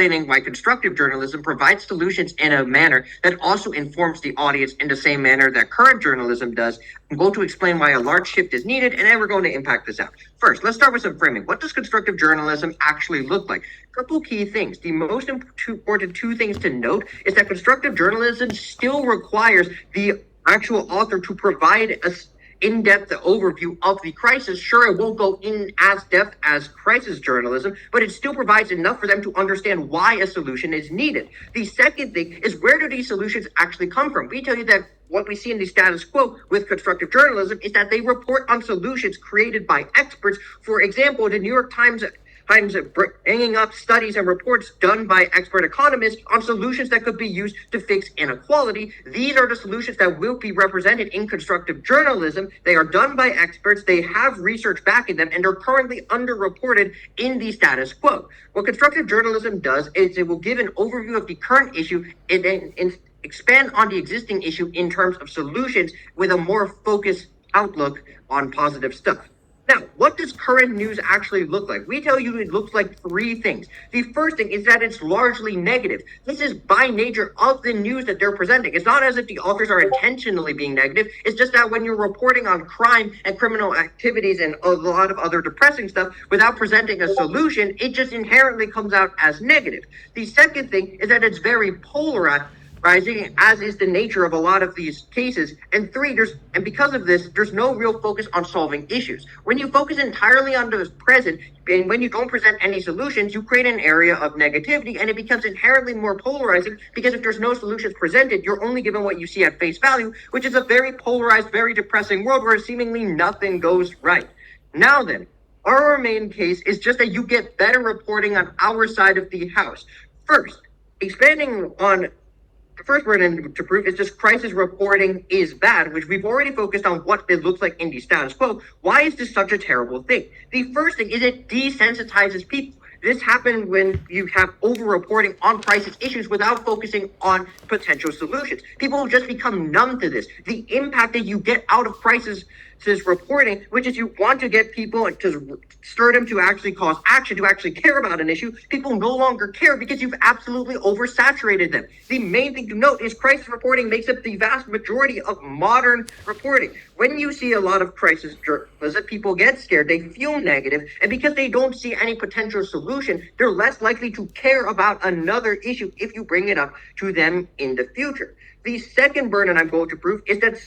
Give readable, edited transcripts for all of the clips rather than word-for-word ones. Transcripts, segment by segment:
explaining why constructive journalism provides solutions in a manner that also informs the audience in the same manner that current journalism does. I'm going to explain why a large shift is needed, and then we're going to impact this out. First, let's start with some framing. What does constructive journalism actually look like? Couple key things. The most important two things to note is that constructive journalism still requires the actual author to provide a in-depth overview of the crisis. Sure, it won't go in as depth as crisis journalism, but it still provides enough for them to understand why a solution is needed. The second thing is, where do these solutions actually come from? We tell you that what we see in the status quo with constructive journalism is that they report on solutions created by experts. For example, the New York Times bringing up studies and reports done by expert economists on solutions that could be used to fix inequality. These are the solutions that will be represented in constructive journalism. They are done by experts. They have research backing them, and they're currently underreported in the status quo. What constructive journalism does is it will give an overview of the current issue and expand on the existing issue in terms of solutions with a more focused outlook on positive stuff. Now, what does current news actually look like? We tell you it looks like three things. The first thing is that it's largely negative. This is by nature of the news that they're presenting. It's not as if the authors are intentionally being negative. It's just that when you're reporting on crime and criminal activities and a lot of other depressing stuff without presenting a solution, it just inherently comes out as negative. The second thing is that it's very polarized, as is the nature of a lot of these cases. And three, and because of this, there's no real focus on solving issues. When you focus entirely on the present, and when you don't present any solutions, you create an area of negativity, and it becomes inherently more polarizing, because if there's no solutions presented, you're only given what you see at face value, which is a very polarized, very depressing world where seemingly nothing goes right. Now then, our main case is just that you get better reporting on our side of the house. First, expanding on the first burden to prove is just crisis reporting is bad, which we've already focused on what it looks like in the status quo. Why is this such a terrible thing? The first thing is it desensitizes people. This happens when you have over-reporting on crisis issues without focusing on potential solutions. People will just become numb to this. The impact that you get out of crisis reporting, which is you want to get people to stir them to actually cause action, to actually care about an issue. People no longer care because you've absolutely oversaturated them. The main thing to note is crisis reporting makes up the vast majority of modern reporting. When you see a lot of crisis journalism, people get scared, they feel negative, and because they don't see any potential solution, they're less likely to care about another issue if you bring it up to them in the future. The second burden I'm going to prove is that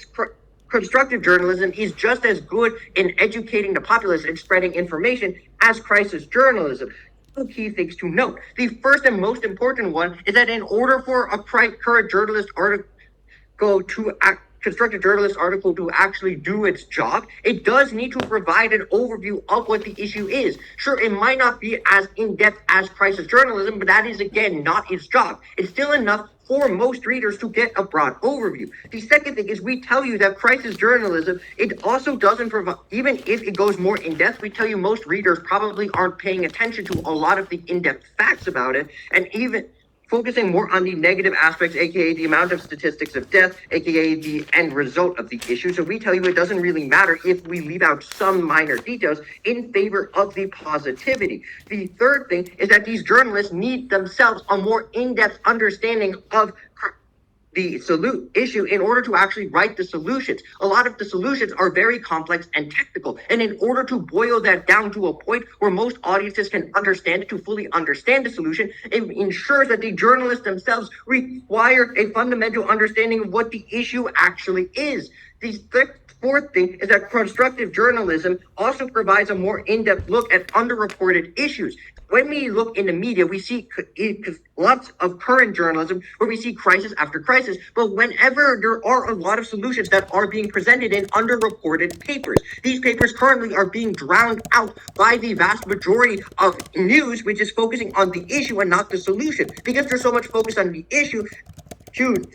constructive journalism is just as good in educating the populace and spreading information as crisis journalism. Two key things to note. The first and most important one is that in order for a current journalist article constructive journalist article to actually do its job, it does need to provide an overview of what the issue is. Sure, it might not be as in-depth as crisis journalism, but that is, again, not its job. It's still enough for most readers to get a broad overview. The second thing is we tell you that crisis journalism, it also doesn't provide, even if it goes more in-depth, we tell you most readers probably aren't paying attention to a lot of the in-depth facts about it, and even focusing more on the negative aspects, aka the amount of statistics of death, aka the end result of the issue. So we tell you it doesn't really matter if we leave out some minor details in favor of the positivity. The third thing is that these journalists need themselves a more in-depth understanding of the issue in order to actually write the solutions. A lot of the solutions are very complex and technical. And in order to boil that down to a point where most audiences can understand it, to fully understand the solution, it ensures that the journalists themselves require a fundamental understanding of what the issue actually is. The fourth thing is that constructive journalism also provides a more in-depth look at underreported issues. When we look in the media, we see lots of current journalism where we see crisis after crisis, but whenever there are a lot of solutions that are being presented in underreported papers, these papers currently are being drowned out by the vast majority of news, which is focusing on the issue and not the solution. Because there's so much focus on the issue,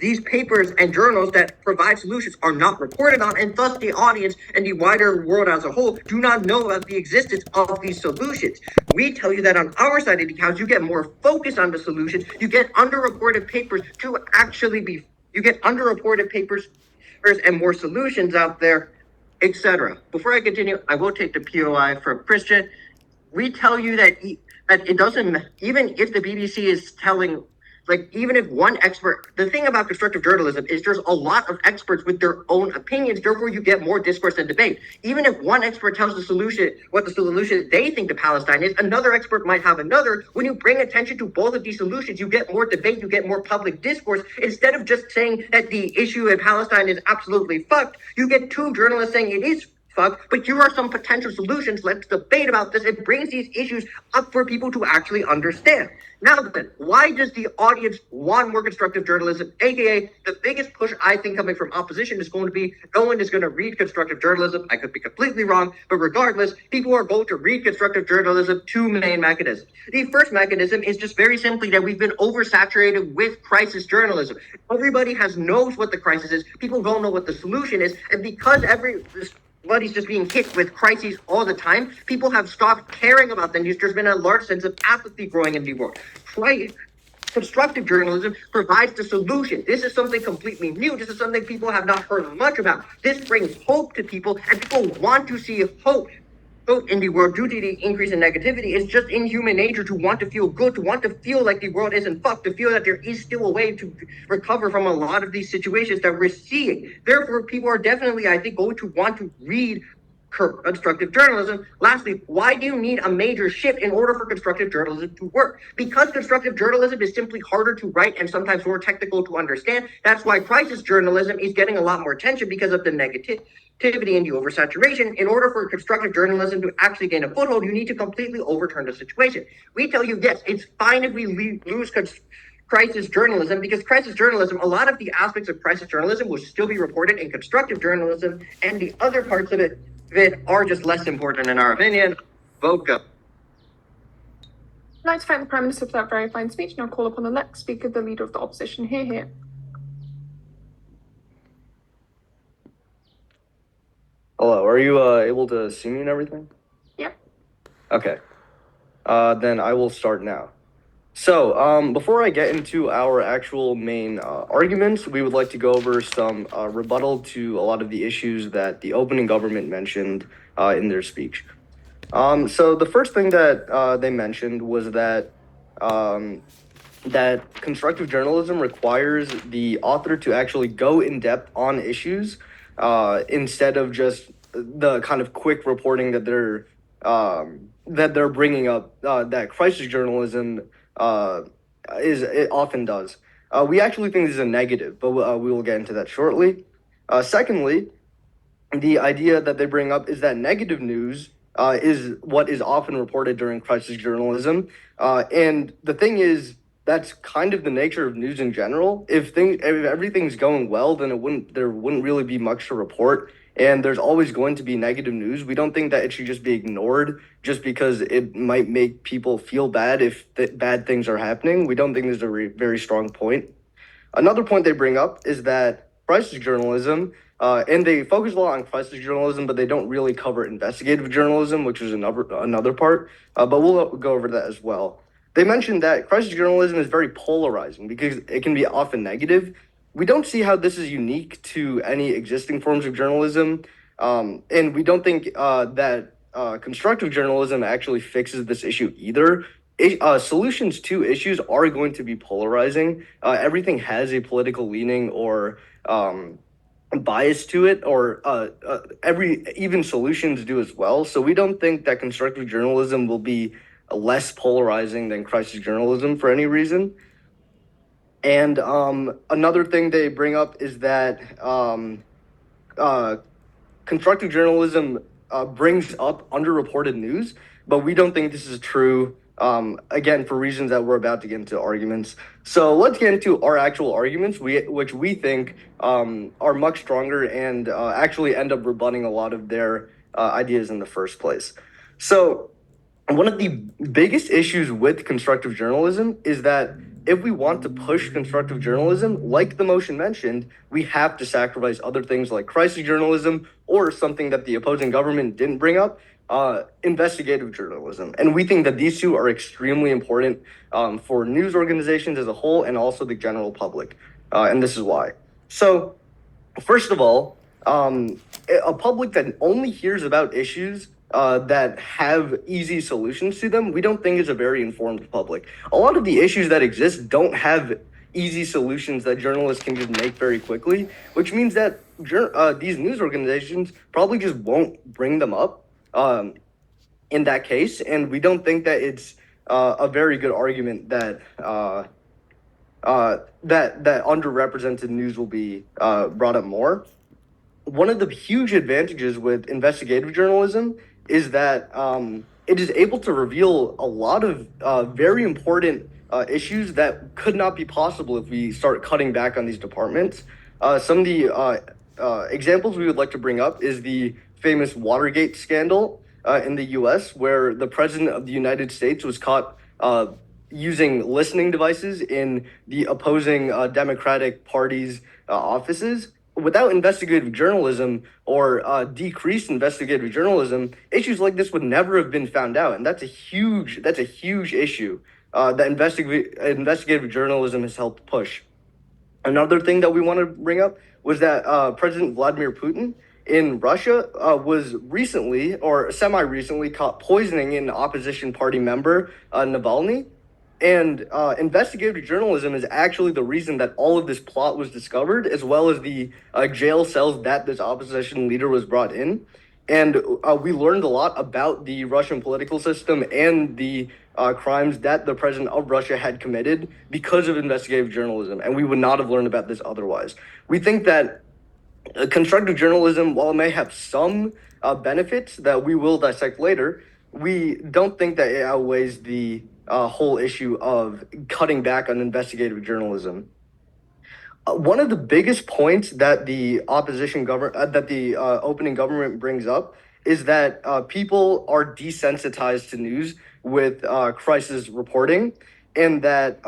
these papers and journals that provide solutions are not reported on, and thus the audience and the wider world as a whole do not know about the existence of these solutions. We tell you that on our side of the house, you get more focus on the solutions, you get underreported papers and more solutions out there, etc. Before I continue, I will take the POI from Christian. We tell you that that it doesn't, even if the BBC is telling, like, even if one expert, the thing about constructive journalism is there's a lot of experts with their own opinions, therefore you get more discourse and debate. Even if one expert tells the solution, what the solution they think to Palestine is, another expert might have another. When you bring attention to both of these solutions, you get more debate, you get more public discourse. Instead of just saying that the issue in Palestine is absolutely fucked, you get two journalists saying it is fuck, but here are some potential solutions. Let's debate about this. It brings these issues up for people to actually understand. Now then, why does the audience want more constructive journalism? AKA, the biggest push I think coming from opposition is going to be no one is going to read constructive journalism. I could be completely wrong, but regardless, people are going to read constructive journalism two main mechanisms. The first mechanism is just very simply that we've been oversaturated with crisis journalism. Everybody knows what the crisis is. People don't know what the solution is, and because everybody's just being hit with crises all the time, people have stopped caring about the news. There's been a large sense of apathy growing in the world. Constructive journalism provides the solution. This is something completely new. This is something people have not heard much about. This brings hope to people, and people want to see hope in the world due to the increase in negativity. It's just in human nature to want to feel good, to want to feel like the world isn't fucked, to feel that there is still a way to recover from a lot of these situations that we're seeing. Therefore, people are definitely, I think, going to want to read constructive journalism. Lastly, why do you need a major shift in order for constructive journalism to work? Because constructive journalism is simply harder to write and sometimes more technical to understand. That's why crisis journalism is getting a lot more attention because of the negativity and the oversaturation. In order for constructive journalism to actually gain a foothold, you need to completely overturn the situation. We tell you, yes, it's fine if we lose crisis journalism, because crisis journalism, a lot of the aspects of crisis journalism will still be reported in constructive journalism, and the other parts of it are just less important in our opinion. Vote go. I'd like to thank the Prime Minister for that very fine speech, and I'll call upon the next speaker, the Leader of the Opposition. Here. Hello, are you able to see me and everything? Yep. Okay. Then I will start now. So, before I get into our actual main arguments, we would like to go over some rebuttal to a lot of the issues that the opening government mentioned in their speech. So the first thing that they mentioned was that that constructive journalism requires the author to actually go in depth on issues instead of just the kind of quick reporting that they're bringing up. That crisis journalism it often does. We actually think this is a negative, but we will get into that shortly. Secondly, the idea that they bring up is that negative news is what is often reported during crisis journalism. And the thing is, that's kind of the nature of news in general. If everything's going well, then there wouldn't really be much to report. And there's always going to be negative news. We don't think that it should just be ignored just because it might make people feel bad if bad things are happening. We don't think there's a very strong point. Another point they bring up is that crisis journalism, and they focus a lot on crisis journalism, but they don't really cover investigative journalism, which is another part. But we'll go over that as well. They mentioned that crisis journalism is very polarizing because it can be often negative. We don't see how this is unique to any existing forms of journalism, and we don't think that constructive journalism actually fixes this issue either. Solutions to issues are going to be polarizing. Everything has a political leaning or bias to it, or even solutions do as well. So we don't think that constructive journalism will be less polarizing than crisis journalism for any reason. And another thing they bring up is that constructive journalism brings up underreported news, but we don't think this is true, again, for reasons that we're about to get into arguments. So let's get into our actual arguments, which we think are much stronger and actually end up rebutting a lot of their ideas in the first place. So one of the biggest issues with constructive journalism is that if we want to push constructive journalism, like the motion mentioned, we have to sacrifice other things like crisis journalism or something that the opposing government didn't bring up, investigative journalism. And we think that these two are extremely important for news organizations as a whole and also the general public. And this is why. So, first of all, a public that only hears about issues that have easy solutions to them, we don't think is a very informed public. A lot of the issues that exist don't have easy solutions that journalists can just make very quickly, which means that these news organizations probably just won't bring them up in that case. And we don't think that it's a very good argument that that underrepresented news will be brought up more. One of the huge advantages with investigative journalism is that it is able to reveal a lot of very important issues that could not be possible if we start cutting back on these departments. Some of the examples we would like to bring up is the famous Watergate scandal in the U.S., where the president of the United States was caught using listening devices in the opposing Democratic Party's offices. Without investigative journalism or decreased investigative journalism, issues like this would never have been found out, and that's a huge issue that investigative journalism has helped push. Another thing that we want to bring up was that President Vladimir Putin in Russia was recently or semi-recently caught poisoning an opposition party member, Navalny. And investigative journalism is actually the reason that all of this plot was discovered, as well as the jail cells that this opposition leader was brought in. And we learned a lot about the Russian political system and the crimes that the president of Russia had committed because of investigative journalism. And we would not have learned about this otherwise. We think that constructive journalism, while it may have some benefits that we will dissect later, we don't think that it outweighs the whole issue of cutting back on investigative journalism. One of the biggest points that the opposition government, that the opening government brings up, is that people are desensitized to news with crisis reporting, and that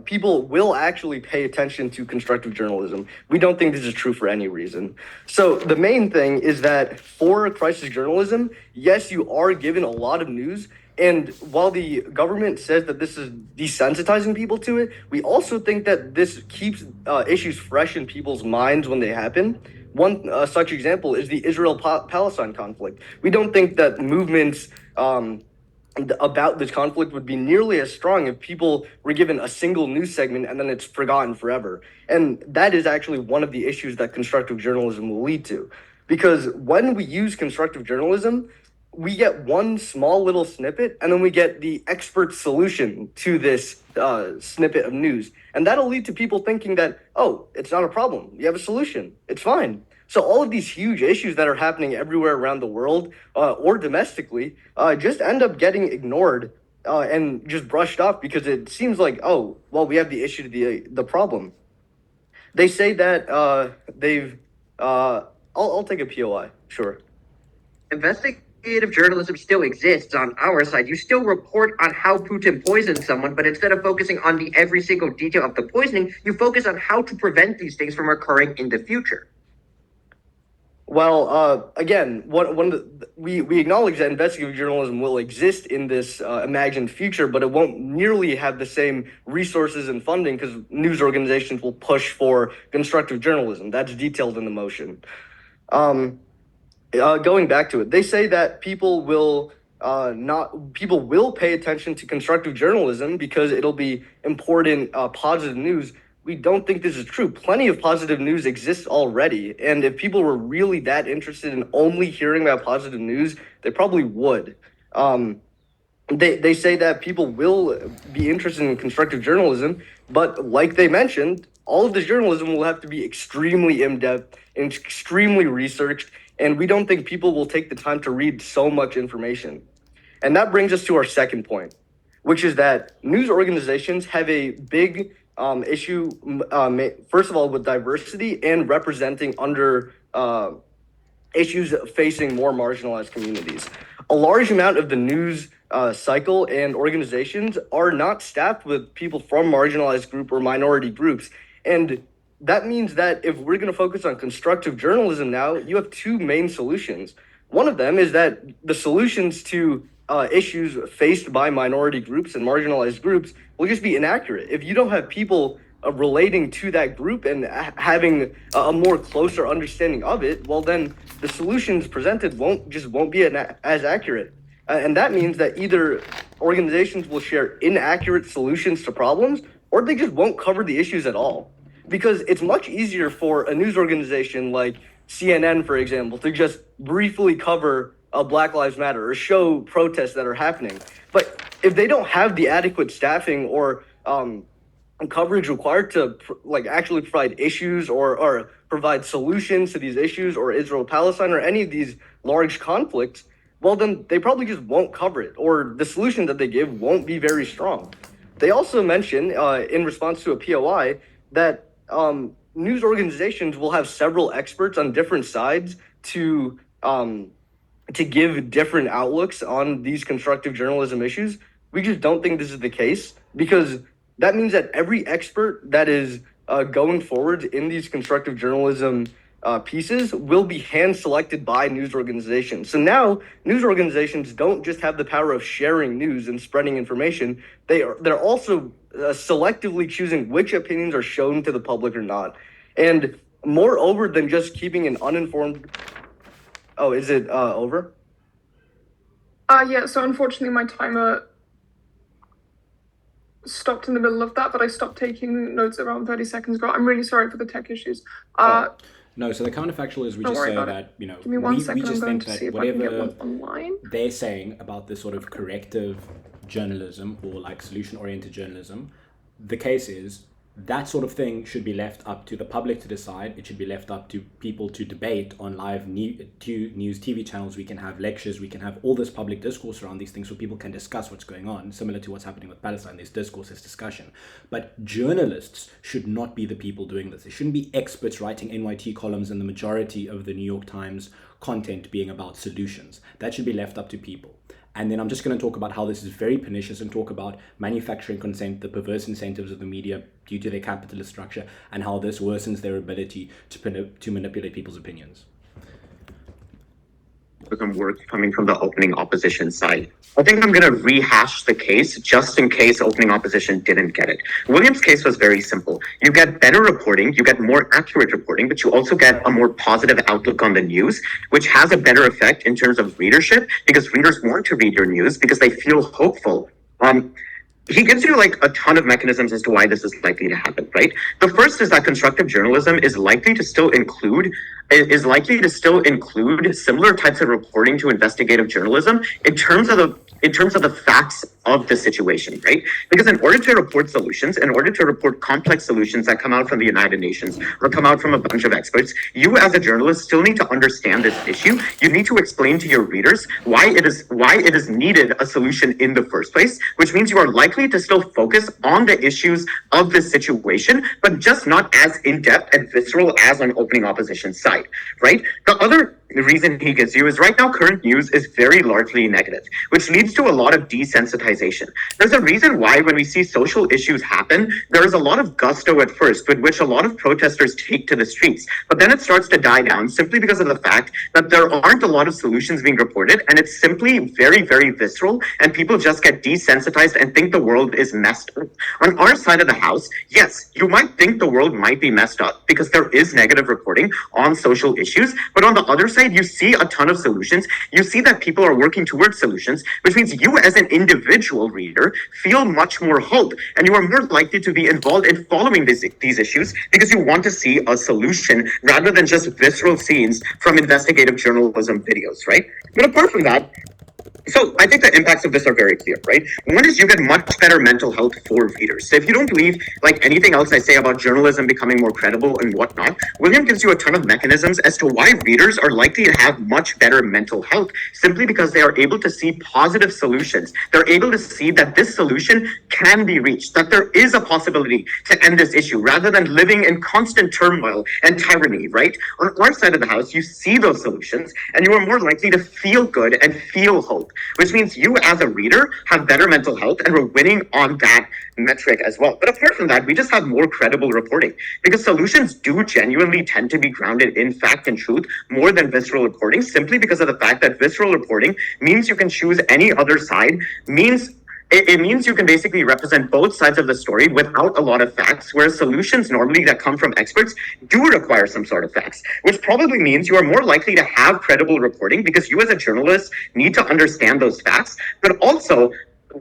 people will actually pay attention to constructive journalism. We don't think this is true for any reason. So the main thing is that for crisis journalism, yes, you are given a lot of news. And while the government says that this is desensitizing people to it, we also think that this keeps issues fresh in people's minds when they happen. One such example is the Israel-Palestine conflict. We don't think that movements about this conflict would be nearly as strong if people were given a single news segment and then it's forgotten forever. And that is actually one of the issues that constructive journalism will lead to. Because when we use constructive journalism, we get one small little snippet, and then we get the expert solution to this snippet of news. And that'll lead to people thinking that, oh, it's not a problem. You have a solution. It's fine. So all of these huge issues that are happening everywhere around the world or domestically just end up getting ignored and just brushed off because it seems like, oh, well, we have the issue to the problem. They say that I'll take a POI, sure. Investigative journalism still exists on our side. You still report on how Putin poisoned someone, but instead of focusing on the every single detail of the poisoning, you focus on how to prevent these things from occurring in the future. Well, again, we acknowledge that investigative journalism will exist in this imagined future, but it won't nearly have the same resources and funding because news organizations will push for constructive journalism. That's detailed in the motion. Going back to it, they say that people will pay attention to constructive journalism because it'll be important, positive news. We don't think this is true. Plenty of positive news exists already, and if people were really that interested in only hearing about positive news, they probably would. They say that people will be interested in constructive journalism, but like they mentioned, all of this journalism will have to be extremely in-depth and extremely researched, and we don't think people will take the time to read so much information. And that brings us to our second point, which is that news organizations have a big issue, first of all, with diversity and representing under issues facing more marginalized communities. A large amount of the news cycle and organizations are not staffed with people from marginalized group or minority groups. And that means that if we're going to focus on constructive journalism now, you have two main solutions. One of them is that the solutions to issues faced by minority groups and marginalized groups will just be inaccurate. If you don't have people relating to that group and having a more closer understanding of it, well, then the solutions presented won't be as accurate. And that means that either organizations will share inaccurate solutions to problems, or they just won't cover the issues at all. Because it's much easier for a news organization like CNN, for example, to just briefly cover Black Lives Matter or show protests that are happening. But if they don't have the adequate staffing or coverage required to actually provide issues or provide solutions to these issues or Israel-Palestine or any of these large conflicts, well, then they probably just won't cover it, or the solution that they give won't be very strong. They also mention, in response to a POI, that news organizations will have several experts on different sides to give different outlooks on these constructive journalism issues. We just don't think this is the case, because that means that every expert that is going forward in these constructive journalism pieces will be hand-selected by news organizations. So now news organizations don't just have the power of sharing news and spreading information. They're also selectively choosing which opinions are shown to the public or not. And moreover than just keeping an uninformed... Oh, is it over? Yeah, so unfortunately my timer stopped in the middle of that, but I stopped taking notes around 30 seconds ago. I'm really sorry for the tech issues. No, so the counterfactual is we Don't just worry say about that, Give me one second, we just I'm going think to that see if I can get whatever one online. they're saying about this sort of corrective journalism or like solution-oriented journalism, the case is that sort of thing should be left up to the public to decide. It should be left up to people to debate on live news TV channels. We can have lectures, we can have all this public discourse around these things so people can discuss what's going on, similar to what's happening with Palestine. There's discourse, there's discussion. But journalists should not be the people doing this. There shouldn't be experts writing NYT columns and the majority of the New York Times content being about solutions. That should be left up to people. And then I'm just going to talk about how this is very pernicious and talk about manufacturing consent, the perverse incentives of the media due to their capitalist structure, and how this worsens their ability to manipulate people's opinions. Some work coming from the opening opposition side. I think I'm going to rehash the case just in case opening opposition didn't get it. William's case was very simple. You get better reporting, you get more accurate reporting, but you also get a more positive outlook on the news, which has a better effect in terms of readership, because readers want to read your news because they feel hopeful. He gives you like a ton of mechanisms as to why this is likely to happen, right? The first is that constructive journalism is likely to still include similar types of reporting to investigative journalism in terms of the facts of the situation, right? Because in order to report solutions, in order to report complex solutions that come out from the United Nations or come out from a bunch of experts, you as a journalist still need to understand this issue. You need to explain to your readers why it is needed a solution in the first place, which means you are likely to still focus on the issues of this situation, but just not as in-depth and visceral as on opening opposition side, right? The other reason he gives you is right now current news is very largely negative, which leads to a lot of desensitization. There's a reason why when we see social issues happen, there is a lot of gusto at first with which a lot of protesters take to the streets, but then it starts to die down simply because of the fact that there aren't a lot of solutions being reported, and it's simply very, very visceral, and people just get desensitized and think the world is messed up. On our side of the house, yes, you might think the world might be messed up because there is negative reporting on social issues, but on the other side, you see a ton of solutions. You see that people are working towards solutions, which means you as an individual reader feel much more hope, and you are more likely to be involved in following these issues because you want to see a solution rather than just visceral scenes from investigative journalism videos, right? But apart from that, so I think the impacts of this are very clear, right? One is you get much better mental health for readers. So if you don't believe like anything else I say about journalism becoming more credible and whatnot, William gives you a ton of mechanisms as to why readers are likely to have much better mental health simply because they are able to see positive solutions. They're able to see that this solution can be reached, that there is a possibility to end this issue rather than living in constant turmoil and tyranny, right? On our side of the house, you see those solutions and you are more likely to feel good and feel hope, which means you as a reader have better mental health, and we're winning on that metric as well. But apart from that, we just have more credible reporting because solutions do genuinely tend to be grounded in fact and truth more than visceral reporting, simply because of the fact that visceral reporting means you can choose any other side, means It means you can basically represent both sides of the story without a lot of facts, whereas solutions normally that come from experts do require some sort of facts, which probably means you are more likely to have credible reporting because you as a journalist need to understand those facts, but also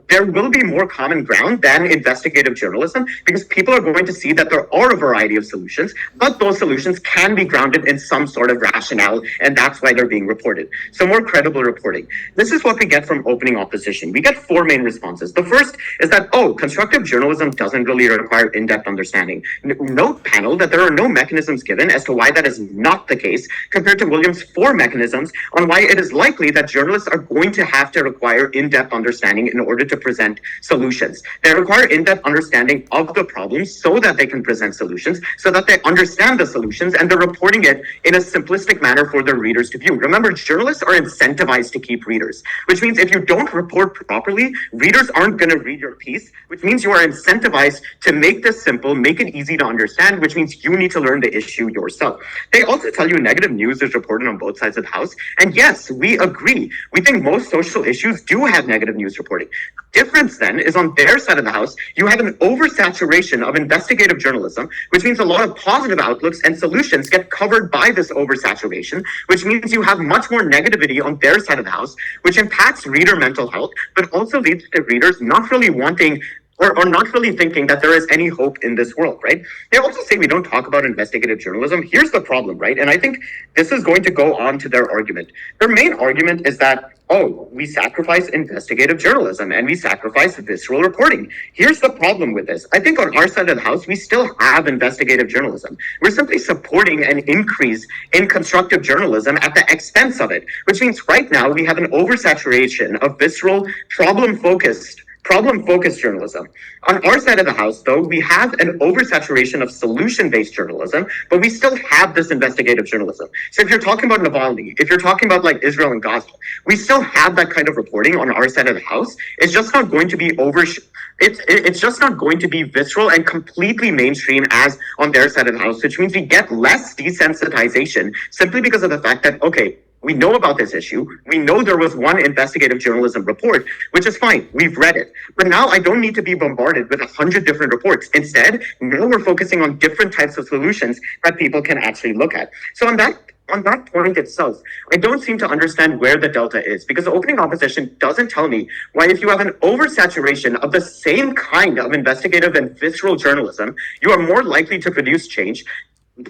there will be more common ground than investigative journalism because people are going to see that there are a variety of solutions, but those solutions can be grounded in some sort of rationale, and that's why they're being reported. So more credible reporting. This is what we get from opening opposition. We get four main responses. The first is that, oh, constructive journalism doesn't really require in-depth understanding. Note panel that there are no mechanisms given as to why that is not the case compared to Williams' four mechanisms on why it is likely that journalists are going to have to require in-depth understanding in order to present solutions. They require in-depth understanding of the problems so that they can present solutions, so that they understand the solutions and they're reporting it in a simplistic manner for their readers to view. Remember, journalists are incentivized to keep readers, which means if you don't report properly, readers aren't going to read your piece, which means you are incentivized to make this simple, make it easy to understand, which means you need to learn the issue yourself. They also tell you negative news is reported on both sides of the house. And yes, we agree. We think most social issues do have negative news reporting. Difference then is on their side of the house, you have an oversaturation of investigative journalism, which means a lot of positive outlooks and solutions get covered by this oversaturation, which means you have much more negativity on their side of the house, which impacts reader mental health, but also leads to readers not really wanting or not really thinking that there is any hope in this world, right? They also say we don't talk about investigative journalism. Here's the problem, right? And I think this is going to go on to their argument. Their main argument is that, oh, we sacrifice investigative journalism and we sacrifice visceral reporting. Here's the problem with this. I think on our side of the house, we still have investigative journalism. We're simply supporting an increase in constructive journalism at the expense of it, which means right now we have an oversaturation of visceral, problem-focused journalism. On our side of the house, though, we have an oversaturation of solution-based journalism, but we still have this investigative journalism. So if you're talking about Navalny, if you're talking about like Israel and Gaza, we still have that kind of reporting on our side of the house. It's just not going to be it's just not going to be visceral and completely mainstream as on their side of the house, which means we get less desensitization simply because of the fact that, okay, we know about this issue. We know there was one investigative journalism report, which is fine. We've read it. But now I don't need to be bombarded with 100 different reports. Instead, now we're focusing on different types of solutions that people can actually look at. So on that point itself, I don't seem to understand where the delta is, because the opening opposition doesn't tell me why, if you have an oversaturation of the same kind of investigative and visceral journalism, you are more likely to produce change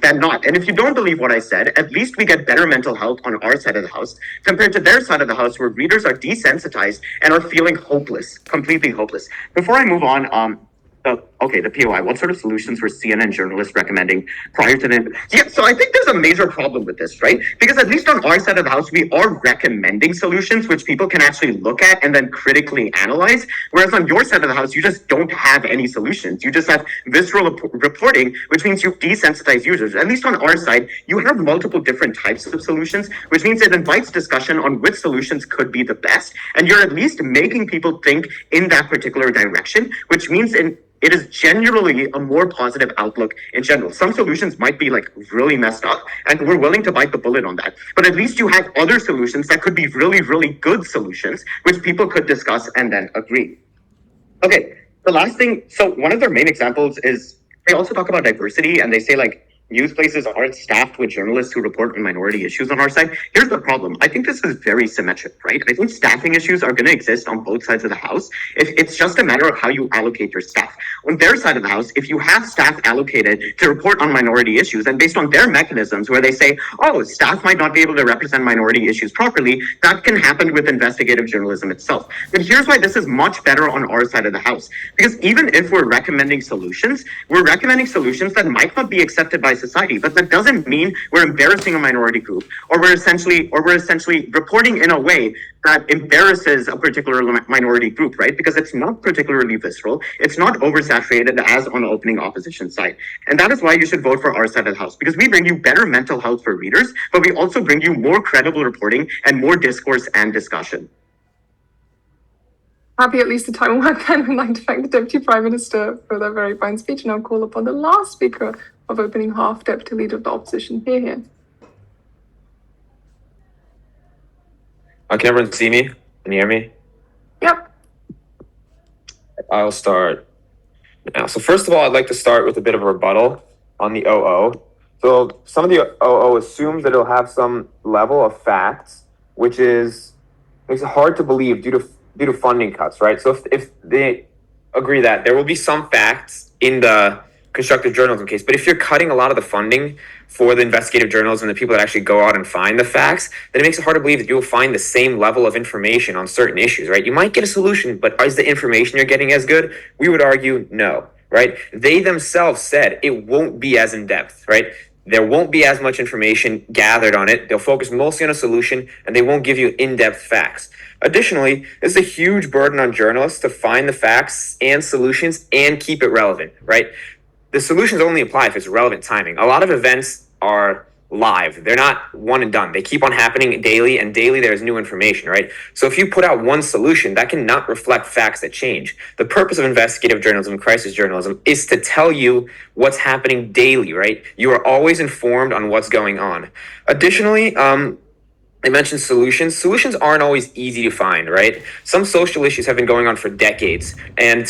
than not. And if you don't believe what I said, at least we get better mental health on our side of the house compared to their side of the house, where readers are desensitized and are feeling hopeless, completely hopeless. Before I move on, the POI, what sort of solutions were CNN journalists recommending prior to the... Yeah, so I think there's a major problem with this, right? Because at least on our side of the house, we are recommending solutions which people can actually look at and then critically analyze. Whereas on your side of the house, you just don't have any solutions. You just have visceral reporting, which means you desensitize users. At least on our side, you have multiple different types of solutions, which means it invites discussion on which solutions could be the best. And you're at least making people think in that particular direction, which means it is generally a more positive outlook in general. Some solutions might be like really messed up, and we're willing to bite the bullet on that. But at least you have other solutions that could be really, really good solutions, which people could discuss and then agree. Okay, the last thing, so one of their main examples is they also talk about diversity, and they say like, news places aren't staffed with journalists who report on minority issues on our side. Here's the problem. I think this is very symmetric, right? I think staffing issues are going to exist on both sides of the house. It's just a matter of how you allocate your staff. On their side of the house, if you have staff allocated to report on minority issues, and based on their mechanisms where they say, oh, staff might not be able to represent minority issues properly, that can happen with investigative journalism itself. But here's why this is much better on our side of the house. Because even if we're recommending solutions that might not be accepted by society, but that doesn't mean we're embarrassing a minority group, or we're essentially reporting in a way that embarrasses a particular minority group, right? Because it's not particularly visceral, it's not oversaturated as on the opening opposition side. And that is why you should vote for our side of the house, because we bring you better mental health for readers, but we also bring you more credible reporting and more discourse and discussion. Happy at least the time one then would like to thank the Deputy Prime Minister for their very fine speech, and I'll call upon the last speaker of opening half, Deputy Leader of the Opposition. Here. Can everyone see me? Can you hear me? Yep. I'll start now. So first of all, I'd like to start with a bit of a rebuttal on the OO. So some of the OO assumes that it'll have some level of facts, which makes it hard to believe due to funding cuts, right? So if they agree that there will be some facts in the constructive journalism case, but if you're cutting a lot of the funding for the investigative journalism, the people that actually go out and find the facts, then it makes it hard to believe that you'll find the same level of information on certain issues, right? You might get a solution, but is the information you're getting as good? We would argue no, right? They themselves said it won't be as in depth, right? There won't be as much information gathered on it. They'll focus mostly on a solution and they won't give you in-depth facts. Additionally, this is a huge burden on journalists to find the facts and solutions and keep it relevant, right? The solutions only apply if it's relevant timing. A lot of events are live. They're not one and done. They keep on happening daily, and daily there's new information, right? So if you put out one solution, that cannot reflect facts that change. The purpose of investigative journalism, crisis journalism, is to tell you what's happening daily, right? You are always informed on what's going on. Additionally, they mentioned solutions. Solutions aren't always easy to find, right? Some social issues have been going on for decades, and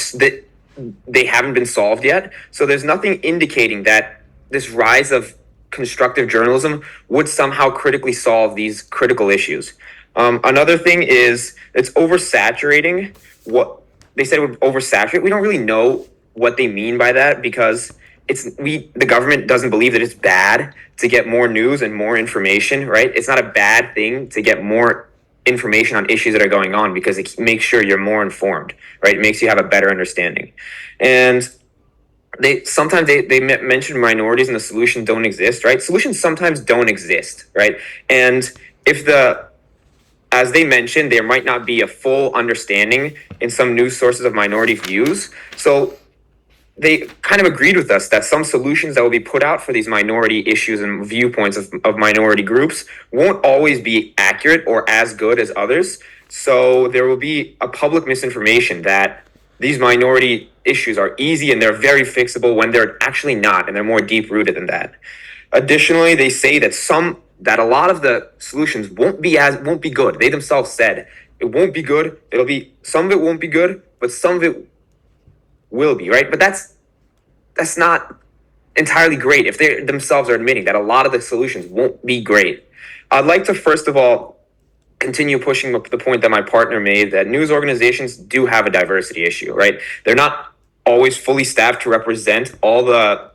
they haven't been solved yet. So there's nothing indicating that this rise of constructive journalism would somehow critically solve these critical issues. Another thing is it's oversaturating. What they said it would oversaturate. We don't really know what they mean by that because the government doesn't believe that it's bad to get more news and more information, right? It's not a bad thing to get more information on issues that are going on because it makes sure you're more informed, right? It makes you have a better understanding. And they mention minorities and the solution don't exist, right? Solutions sometimes don't exist, right? And as they mentioned, there might not be a full understanding in some news sources of minority views. So they kind of agreed with us that some solutions that will be put out for these minority issues and viewpoints of minority groups won't always be accurate or as good as others. So there will be a public misinformation that these minority issues are easy and they're very fixable when they're actually not, and they're more deep rooted than that. Additionally, they say that a lot of the solutions won't be good. They themselves said it won't be good. Some of it won't be good, but some of it will be, right? But that's not entirely great if they themselves are admitting that a lot of the solutions won't be great. I'd like to first of all continue pushing the point that my partner made that news organizations do have a diversity issue, right? They're not always fully staffed to represent all the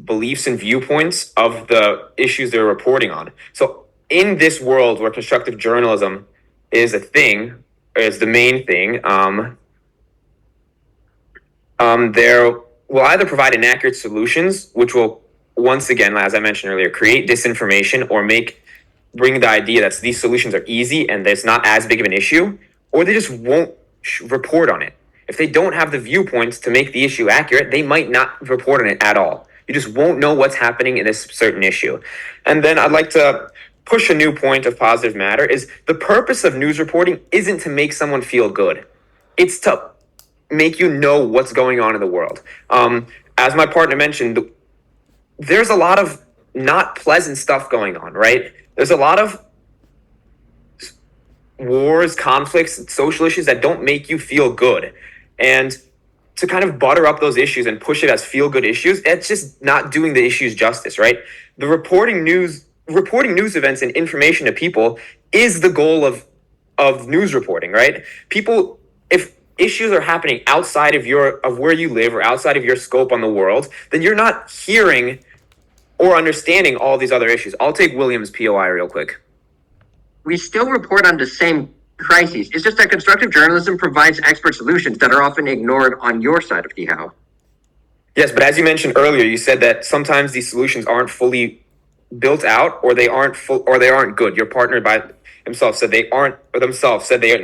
beliefs and viewpoints of the issues they're reporting on. So in this world where constructive journalism is a thing, is the main thing, there will either provide inaccurate solutions, which will, once again, as I mentioned earlier, create disinformation or bring the idea that these solutions are easy and there's not as big of an issue, or they just won't report on it. If they don't have the viewpoints to make the issue accurate, they might not report on it at all. You just won't know what's happening in this certain issue. And then I'd like to push a new point of positive matter is the purpose of news reporting isn't to make someone feel good. It's to make you know what's going on in the world. As my partner mentioned, there's a lot of not pleasant stuff going on, right? There's a lot of wars, conflicts, social issues that don't make you feel good. And to kind of butter up those issues and push it as feel-good issues, it's just not doing the issues justice, right? The reporting news events and information to people is the goal of news reporting, right? People, if issues are happening outside of where you live or outside of your scope on the world, then you're not hearing or understanding all these other issues. I'll take William's POI real quick. We still report on the same crises. It's just that constructive journalism provides expert solutions that are often ignored on your side of the how. Yes, but as you mentioned earlier, you said that sometimes these solutions aren't fully built out, or they aren't good. Your partner by himself said they are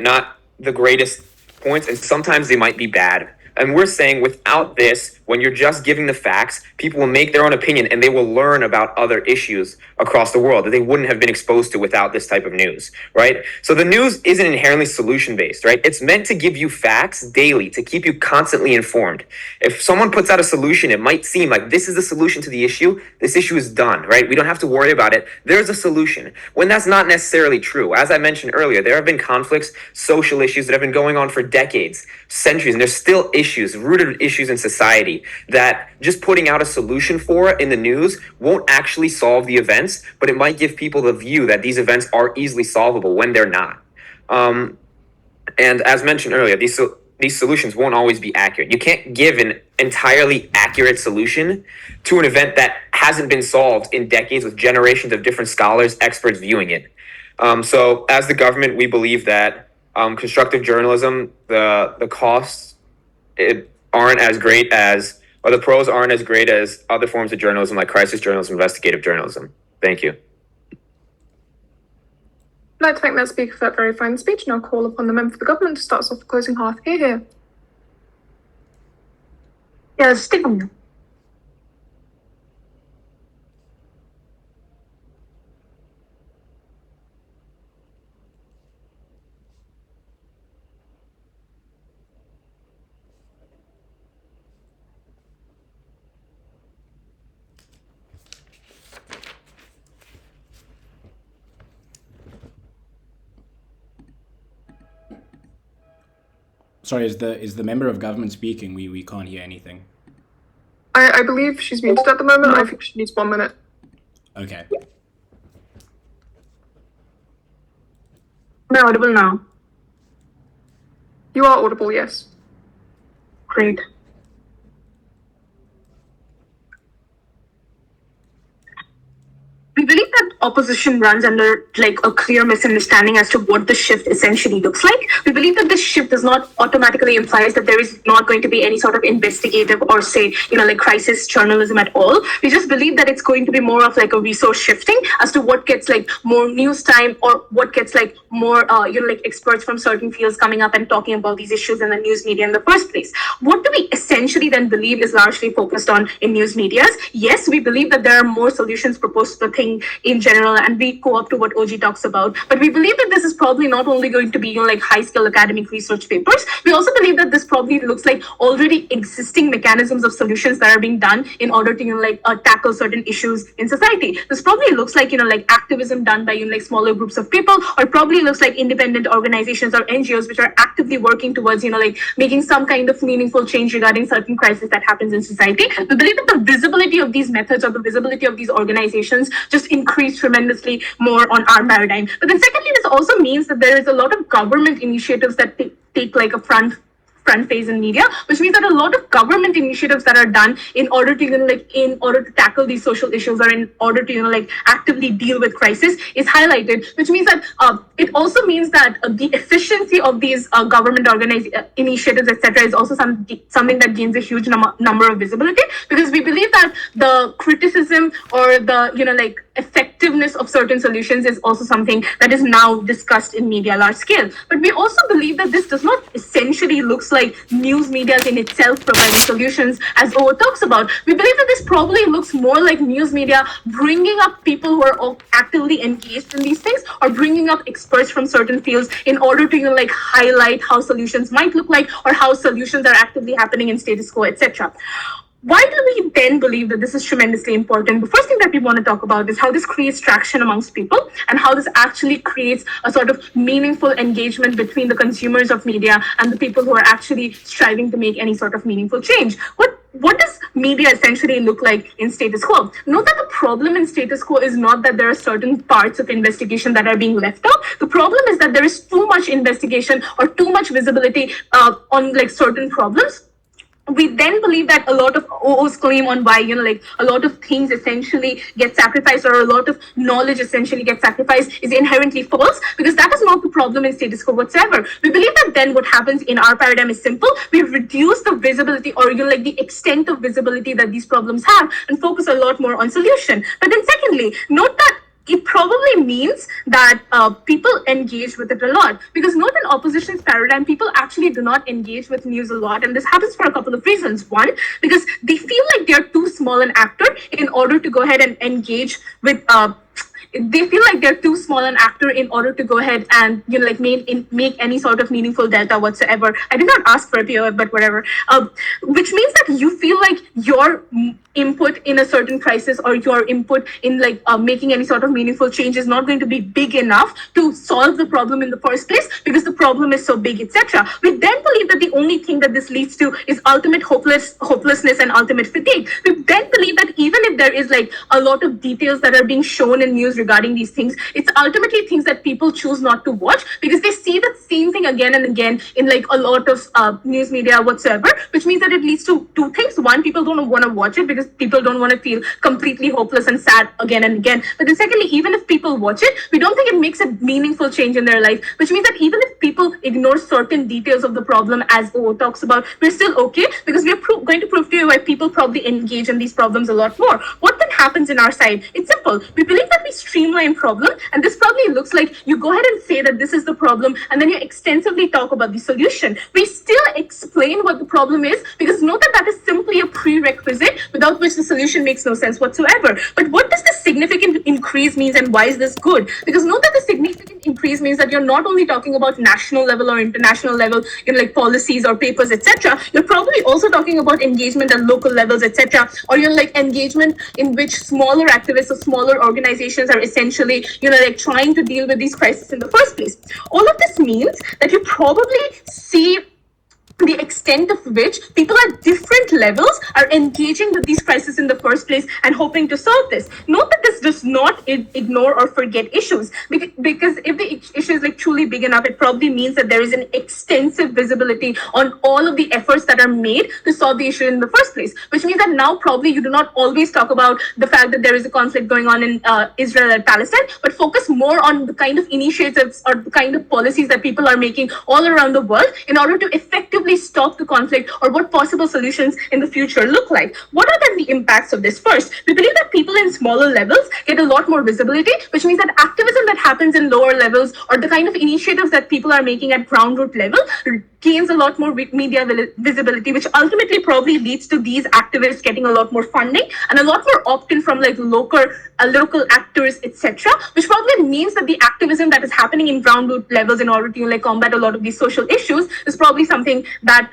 not the greatest points, and sometimes they might be bad. And we're saying without this, when you're just giving the facts, people will make their own opinion and they will learn about other issues across the world that they wouldn't have been exposed to without this type of news, right? So the news isn't inherently solution based, right? It's meant to give you facts daily, to keep you constantly informed. If someone puts out a solution, it might seem like this is the solution to the issue. This issue is done, right? We don't have to worry about it. There's a solution, when that's not necessarily true. As I mentioned earlier, there have been conflicts, social issues that have been going on for decades, centuries, and there's still issues, rooted issues in society that just putting out a solution for in the news won't actually solve the events, but it might give people the view that these events are easily solvable when they're not. And as mentioned earlier, these solutions won't always be accurate. You can't give an entirely accurate solution to an event that hasn't been solved in decades with generations of different scholars, experts viewing it. So as the government, we believe that constructive journalism, the costs aren't as great as, or the pros aren't as great as other forms of journalism like crisis journalism, investigative journalism. Thank you. I'd like to thank that speaker for that very fine speech, and I'll call upon the member for the government to start us off the closing half. Here. Yes, take a minute. Sorry, is the member of government speaking? We can't hear anything. I believe she's muted at the moment. I think she needs 1 minute. Okay. Am I audible now? You are audible, yes. Great. We believe that opposition runs under like a clear misunderstanding as to what the shift essentially looks like. We believe that this shift does not automatically implies that there is not going to be any sort of investigative or say, like crisis journalism at all. We just believe that it's going to be more of like a resource shifting as to what gets like more news time or what gets like more, like experts from certain fields coming up and talking about these issues in the news media in the first place. What do we essentially then believe is largely focused on in news medias? Yes, we believe that there are more solutions proposed to the thing in general, and we go up to what OG talks about. But we believe that this is probably not only going to be like high-scale academic research papers. We also believe that this probably looks like already existing mechanisms of solutions that are being done in order to tackle certain issues in society. This probably looks like like activism done by like smaller groups of people, or probably looks like independent organizations or NGOs which are actively working towards like making some kind of meaningful change regarding certain crisis that happens in society. We believe that the visibility of these methods or the visibility of these organizations just increase tremendously more on our paradigm. But then secondly, this also means that there is a lot of government initiatives that take like a front phase in media, which means that a lot of government initiatives that are done in order to tackle these social issues or in order to actively deal with crisis is highlighted, which means that it also means that the efficiency of these government initiatives, etc., is also something that gains a huge number of visibility, because we believe that the criticism or the effectiveness of certain solutions is also something that is now discussed in media large scale. But we also believe that this does not essentially looks like news media in itself providing solutions, as Owo talks about. We believe that this probably looks more like news media bringing up people who are actively engaged in these things, or bringing up experts from certain fields in order to highlight how solutions might look like, or how solutions are actively happening in status quo, etc. Why do we then believe that this is tremendously important? The first thing that we want to talk about is how this creates traction amongst people, and how this actually creates a sort of meaningful engagement between the consumers of media and the people who are actually striving to make any sort of meaningful change. What does media essentially look like in status quo? Note that the problem in status quo is not that there are certain parts of investigation that are being left out. The problem is that there is too much investigation or too much visibility on certain problems. We then believe that a lot of OO's claim on why, a lot of things essentially get sacrificed, or a lot of knowledge essentially gets sacrificed, is inherently false, because that is not the problem in status quo whatsoever. We believe that then what happens in our paradigm is simple. We reduce the visibility, or the extent of visibility that these problems have, and focus a lot more on solution. But then secondly, note that it probably means that people engage with it a lot. Because note in opposition's paradigm, people actually do not engage with news a lot. And this happens for a couple of reasons. One, because they feel like they're too small an actor in order to go ahead and engage with they feel like they're too small an actor in order to go ahead and make any sort of meaningful delta whatsoever. I did not ask for a PO, but whatever. Which means that you feel like your input in a certain crisis or your input in making any sort of meaningful change is not going to be big enough to solve the problem in the first place because the problem is so big, etc. We then believe that the only thing that this leads to is ultimate hopelessness and ultimate fatigue. We then believe that even if there is a lot of details that are being shown in news regarding these things, it's ultimately things that people choose not to watch because they see the same thing again and again in a lot of news media whatsoever, which means that it leads to two things. One, people don't want to watch it because people don't want to feel completely hopeless and sad again and again. But then secondly, even if people watch it, we don't think it makes a meaningful change in their life, which means that even if people ignore certain details of the problem, as OO talks about, we're still okay because we're going to prove to you why people probably engage in these problems a lot more. What then happens in our side? It's simple. We believe that we streamline problem, and this probably looks like you go ahead and say that this is the problem, and then you extensively talk about the solution. We still explain what the problem is because note that that is simply a prerequisite without which the solution makes no sense whatsoever. But what does the significant increase means and why is this good? Because note that the significant increase means that you're not only talking about national level or international level in policies or papers, etc. You're probably also talking about engagement at local levels, etc. Or you're engagement in which smaller activists or smaller organizations are essentially trying to deal with these crises in the first place. All of this means that you probably see the extent of which people at different levels are engaging with these crises in the first place and hoping to solve this. Note that this does not ignore or forget issues because if the issue is truly big enough, it probably means that there is an extensive visibility on all of the efforts that are made to solve the issue in the first place, which means that now probably you do not always talk about the fact that there is a conflict going on in Israel and Palestine, but focus more on the kind of initiatives or the kind of policies that people are making all around the world in order to effectively stop the conflict or what possible solutions in the future look like. What are then the impacts of this? First, we believe that people in smaller levels get a lot more visibility, which means that activism that happens in lower levels or the kind of initiatives that people are making at ground root level gains a lot more media visibility, which ultimately probably leads to these activists getting a lot more funding and a lot more opt-in from local actors, etc., which probably means that the activism that is happening in ground root levels in order to combat a lot of these social issues is probably something that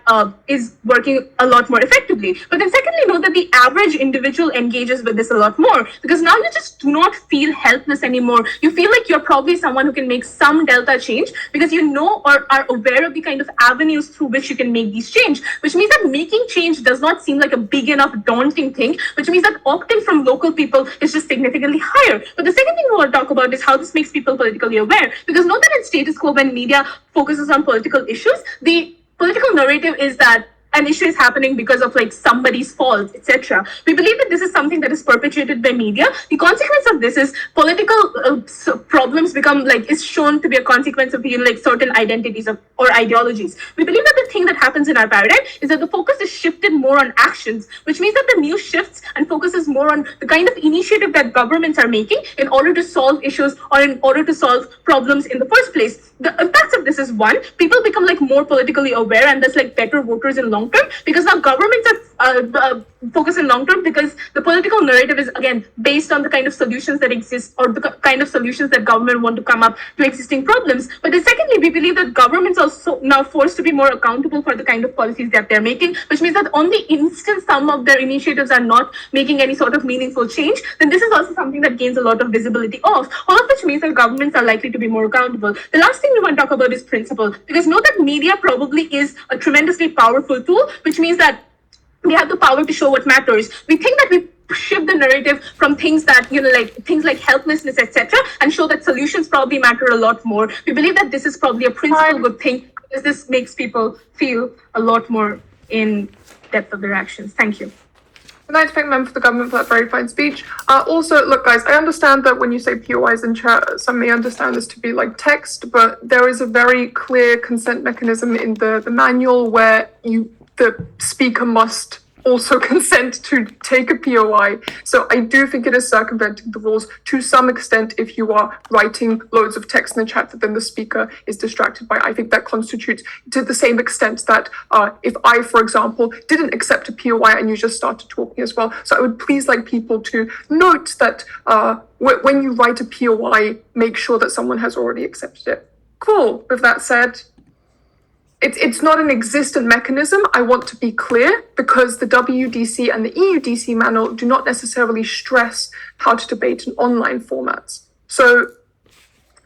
is working a lot more effectively. But then secondly, note that the average individual engages with this a lot more because now you just do not feel helpless anymore. You feel like you're probably someone who can make some delta change because you know or are aware of the kind of avenues through which you can make these change, which means that making change does not seem like a big enough daunting thing, which means that opt-in from local people is just significantly higher. But the second thing we want to talk about is how this makes people politically aware, because note that in status quo, when media focuses on political issues, the political narrative is that an issue is happening because of somebody's fault, etc. We believe that this is something that is perpetuated by media. The consequence of this is political problems become is shown to be a consequence of certain identities or ideologies. We believe that the thing that happens in our paradigm is that the focus is shifted more on actions, which means that the news shifts and focuses more on the kind of initiative that governments are making in order to solve issues or in order to solve problems in the first place. The impacts of this is one, people become more politically aware and thus better voters in long term because now governments are focused in long term because the political narrative is again based on the kind of solutions that exist or the kind of solutions that government want to come up to existing problems. But then secondly, we believe that governments are also now forced to be more accountable for the kind of policies that they're making, which means that on the instance some of their initiatives are not making any sort of meaningful change, then this is also something that gains a lot of visibility of, all of which means that governments are likely to be more accountable. The last thing we want to talk about is principle, because note that media probably is a tremendously powerful tool, which means that we have the power to show what matters. We think that we shift the narrative from things that things like helplessness, etc., and show that solutions probably matter a lot more. We believe that this is probably a principal good thing because this makes people feel a lot more in depth of their actions. Thank you. I'd like to thank Mem for the government for that very fine speech. Also, look, guys, I understand that when you say POIs in chat, some may understand this to be text, but there is a very clear consent mechanism in the manual where the speaker must also consent to take a POI. So I do think it is circumventing the rules to some extent if you are writing loads of text in the chat that then the speaker is distracted by. I think that constitutes to the same extent that if I, for example, didn't accept a POI and you just started talking as well. So I would please like people to note that when you write a POI, make sure that someone has already accepted it. Cool. With that said, it's not an existent mechanism. I want to be clear because the WDC and the EUDC manual do not necessarily stress how to debate in online formats. So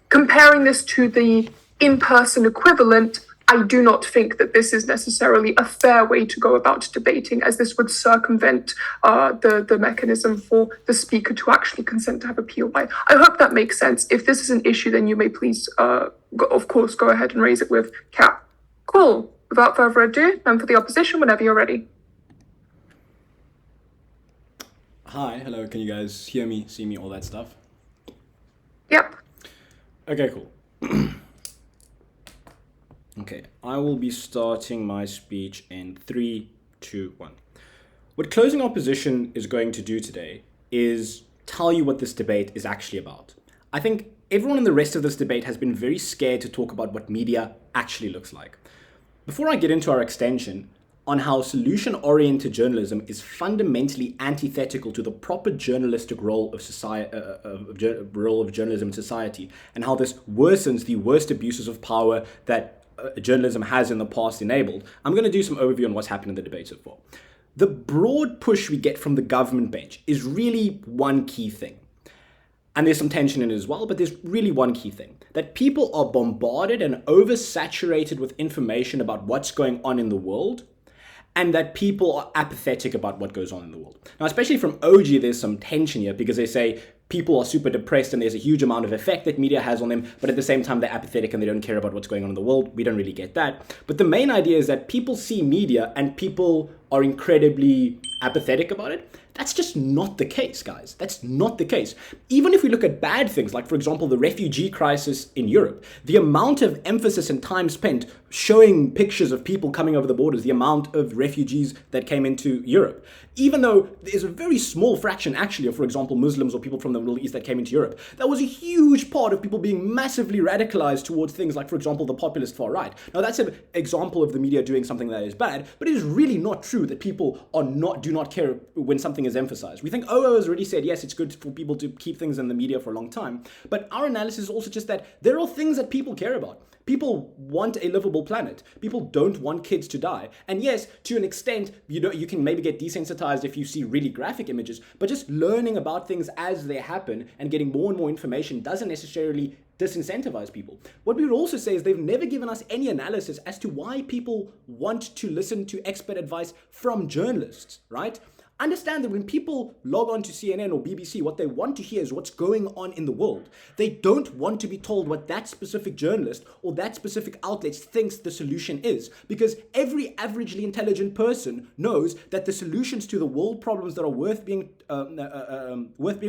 comparing this to the in-person equivalent, I do not think that this is necessarily a fair way to go about debating, as this would circumvent the mechanism for the speaker to actually consent to have a POI. I hope that makes sense. If this is an issue, then you may please, of course, go ahead and raise it with Kat. Cool. Without further ado, and for the opposition, whenever you're ready. Hi, hello, can you guys hear me, see me, all that stuff? Yep. Okay, cool. Okay, I will be starting my speech in 3, 2, 1. What Closing Opposition is going to do today is tell you what this debate is actually about. I think everyone in the rest of this debate has been very scared to talk about what media actually looks like. Before I get into our extension on how solution-oriented journalism is fundamentally antithetical to the proper journalistic role of journalism in society, and how this worsens the worst abuses of power that journalism has in the past enabled, I'm going to do some overview on what's happened in the debate so far. The broad push we get from the government bench is really one key thing. And there's some tension in it as well, but there's really one key thing. That people are bombarded and oversaturated with information about what's going on in the world, and that people are apathetic about what goes on in the world. Now, especially from OG, there's some tension here because they say people are super depressed and there's a huge amount of effect that media has on them, but at the same time, they're apathetic and they don't care about what's going on in the world. We don't really get that. But the main idea is that people see media and people are incredibly apathetic about it. That's just not the case, guys. That's not the case. Even if we look at bad things, like, for example, the refugee crisis in Europe, the amount of emphasis and time spent showing pictures of people coming over the borders, the amount of refugees that came into Europe, even though there's a very small fraction, actually, of, for example, Muslims or people from the Middle East that came into Europe, that was a huge part of people being massively radicalized towards things like, for example, the populist far right. Now, that's an example of the media doing something that is bad, but it is really not true that people do not care when something is emphasized. We think OO has already said, yes, it's good for people to keep things in the media for a long time, but our analysis is also just that there are things that people care about. People want a livable planet. People don't want kids to die. And yes, to an extent, you can maybe get desensitized if you see really graphic images, but just learning about things as they happen and getting more and more information doesn't necessarily disincentivize people. What we would also say is they've never given us any analysis as to why people want to listen to expert advice from journalists, right? Understand that when people log on to CNN or BBC, what they want to hear is what's going on in the world. They don't want to be told what that specific journalist or that specific outlet thinks the solution is, because every averagely intelligent person knows that the solutions to the world problems that are worth being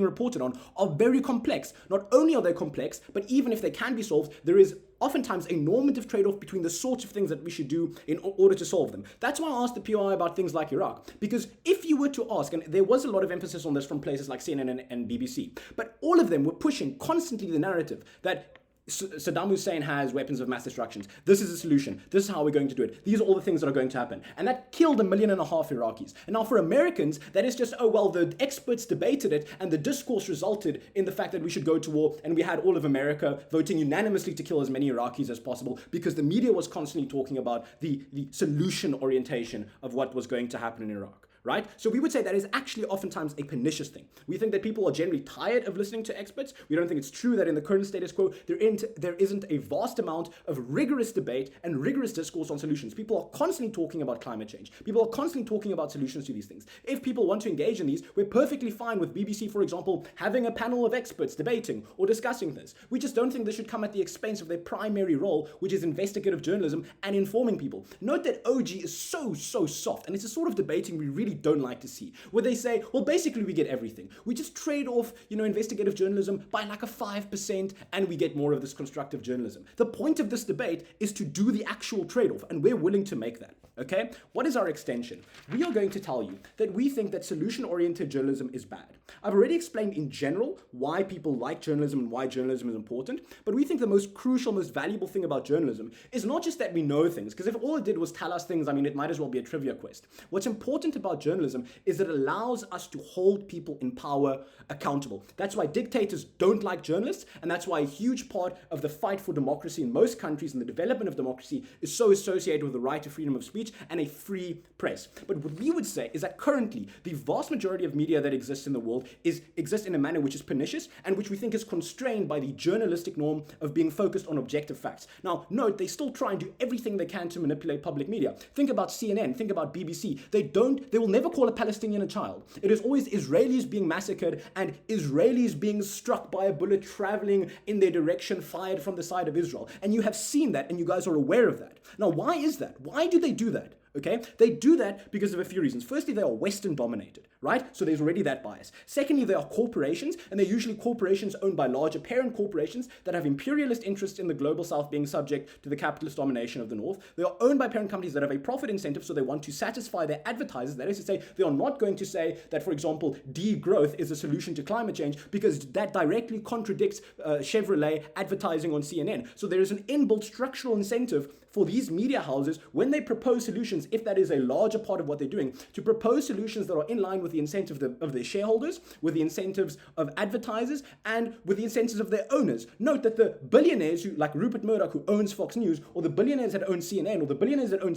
reported on are very complex. Not only are they complex, but even if they can be solved, there is oftentimes a normative trade-off between the sorts of things that we should do in order to solve them. That's why I asked the POI about things like Iraq, because if you were to ask, and there was a lot of emphasis on this from places like CNN and BBC, but all of them were pushing constantly the narrative that Saddam Hussein has weapons of mass destruction. This is a solution. This is how we're going to do it. These are all the things that are going to happen. And that killed 1.5 million Iraqis. And now for Americans, that is just, oh, well, the experts debated it and the discourse resulted in the fact that we should go to war, and we had all of America voting unanimously to kill as many Iraqis as possible because the media was constantly talking about the solution orientation of what was going to happen in Iraq. Right? So we would say that is actually oftentimes a pernicious thing. We think that people are generally tired of listening to experts. We don't think it's true that in the current status quo, there isn't a vast amount of rigorous debate and rigorous discourse on solutions. People are constantly talking about climate change. People are constantly talking about solutions to these things. If people want to engage in these, we're perfectly fine with BBC, for example, having a panel of experts debating or discussing this. We just don't think this should come at the expense of their primary role, which is investigative journalism and informing people. Note that OG is so soft, and it's a sort of debating we really don't like to see, where they say, well, basically we get everything. We just trade off, investigative journalism by like a 5% and we get more of this constructive journalism. The point of this debate is to do the actual trade-off, and we're willing to make that. Okay? What is our extension? We are going to tell you that we think that solution-oriented journalism is bad. I've already explained in general why people like journalism and why journalism is important, but we think the most crucial, most valuable thing about journalism is not just that we know things, because if all it did was tell us things, I mean, it might as well be a trivia quest. What's important about journalism is that it allows us to hold people in power accountable. That's why dictators don't like journalists, and that's why a huge part of the fight for democracy in most countries and the development of democracy is so associated with the right to freedom of speech and a free press. But what we would say is that currently the vast majority of media that exists in the world exists in a manner which is pernicious and which we think is constrained by the journalistic norm of being focused on objective facts. Now, note, they still try and do everything they can to manipulate public media. Think about CNN, think about BBC. They will never call a Palestinian a child. It is always Israelis being massacred and Israelis being struck by a bullet traveling in their direction fired from the side of Israel. And you have seen that and you guys are aware of that. Now, why is that? Why do they do that? Okay, they do that because of a few reasons. Firstly, they are Western dominated, right? So there's already that bias. Secondly, they are corporations, and they're usually corporations owned by larger parent corporations that have imperialist interests in the global south being subject to the capitalist domination of the north. They are owned by parent companies that have a profit incentive, so they want to satisfy their advertisers. That is to say, they are not going to say that, for example, degrowth is a solution to climate change because that directly contradicts Chevrolet advertising on CNN. So there is an inbuilt structural incentive for these media houses when they propose solutions, if that is a larger part of what they're doing, to propose solutions that are in line with the incentive of their shareholders, with the incentives of advertisers, and with the incentives of their owners. Note that the billionaires who, like Rupert Murdoch, who owns Fox News, or the billionaires that own CNN, or the billionaires that own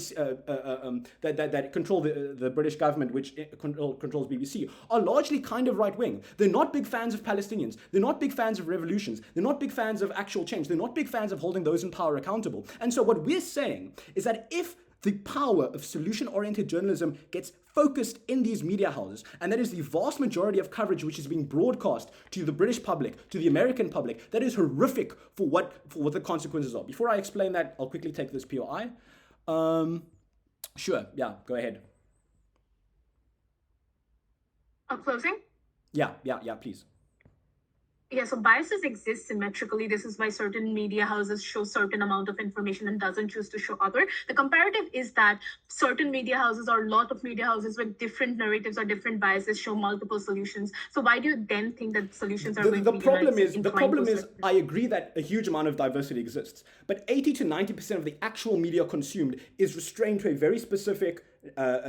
that control the British government, which controls BBC, are largely kind of right wing. They're not big fans of Palestinians. They're not big fans of revolutions. They're not big fans of actual change. They're not big fans of holding those in power accountable. And so what we're saying is that if the power of solution-oriented journalism gets focused in these media houses, and that is the vast majority of coverage which is being broadcast to the British public, to the American public, that is horrific for what the consequences are. Before I explain that, I'll quickly take this POI. Sure, yeah, go ahead. Closing? Yeah, please. Yeah, so biases exist symmetrically. This is why certain media houses show certain amount of information and doesn't choose to show other. The comparative is that certain media houses or a lot of media houses with different narratives or different biases show multiple solutions. So why do you then think that solutions are going to be the problem is I agree that a huge amount of diversity exists, but 80 to 90% of the actual media consumed is restrained to a very specific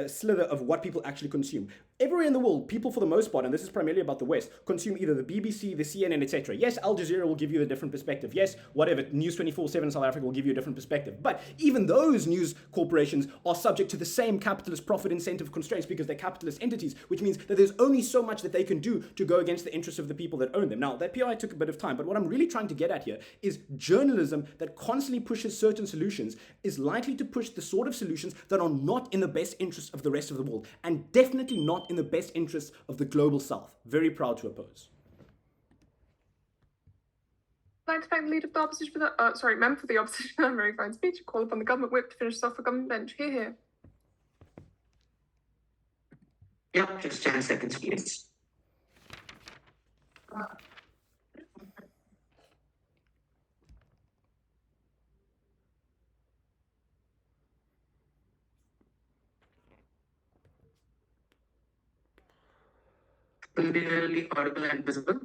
slither of what people actually consume. Everywhere in the world, people for the most part, and this is primarily about the West, consume either the BBC, the CNN, etc. Yes, Al Jazeera will give you a different perspective. Yes, whatever, News 24/7 South Africa will give you a different perspective. But even those news corporations are subject to the same capitalist profit incentive constraints because they're capitalist entities, which means that there's only so much that they can do to go against the interests of the people that own them. Now, that PI took a bit of time, but what I'm really trying to get at here is journalism that constantly pushes certain solutions is likely to push the sort of solutions that are not in the best interests of the rest of the world, and definitely not in the best interests of the global south. Very proud to oppose. I'd like to thank the leader of the opposition for that. Member for the opposition for that very fine speech. Call upon the government whip to finish us off for government bench. Hear. Yeah, just 10 seconds, please. Clearly audible and visible.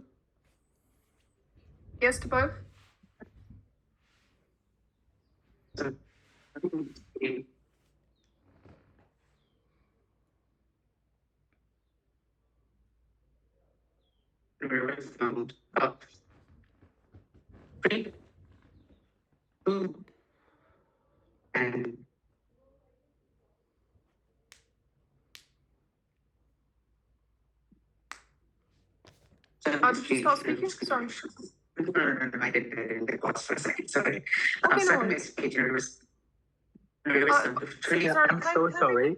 Yes to both. Up. 3, 2, and Did you start speaking? Sorry. I didn't pause for a second. Sorry. Okay, no Second worries. page, Sorry, Sorry.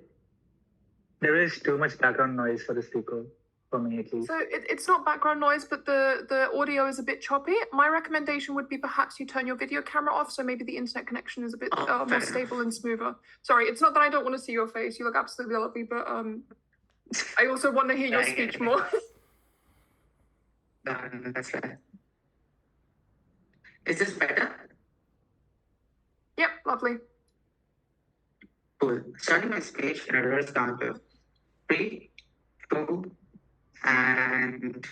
There is too much background noise for the speaker, for me at least. So it's not background noise, but the audio is a bit choppy. My recommendation would be perhaps you turn your video camera off, so maybe the internet connection is a bit more stable and smoother. Sorry, it's not that I don't want to see your face. You look absolutely lovely, but I also want to hear your speech more. That's right. Is this better? Yep, lovely. Cool. Starting my speech in a reverse count of 3, 2, and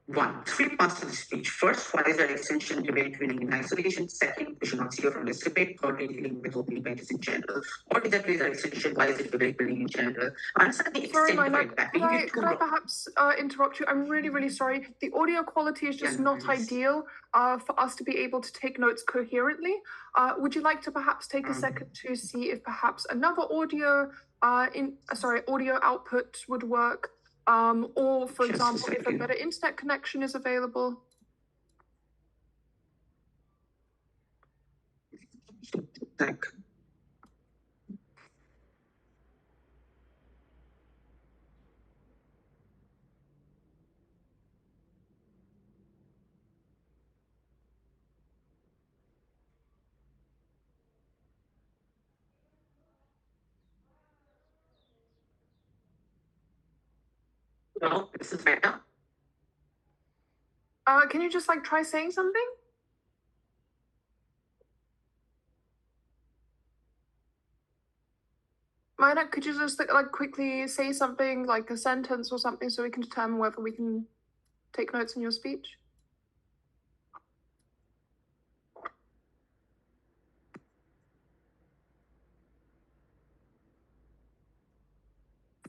1. 3 parts of the speech. First, why is there extension debate winning in isolation? Second, we should not steal from this debate. Third, dealing with opening benches in general. What exactly is there extension? Why is it debate winning in general? Understand the Sorry, extent of Minor, it. That could we I, need could to I perhaps interrupt you? I'm really, really sorry. The audio quality is just Yeah, not please. ideal for us to be able to take notes coherently. Would you like to perhaps take a second to see if perhaps another audio audio output would work? Or for Just a example, if a second. better internet connection is available? Like, no, this is better. Can you just like try saying something? Minor, could you just like quickly say something like a sentence or something so we can determine whether we can take notes in your speech?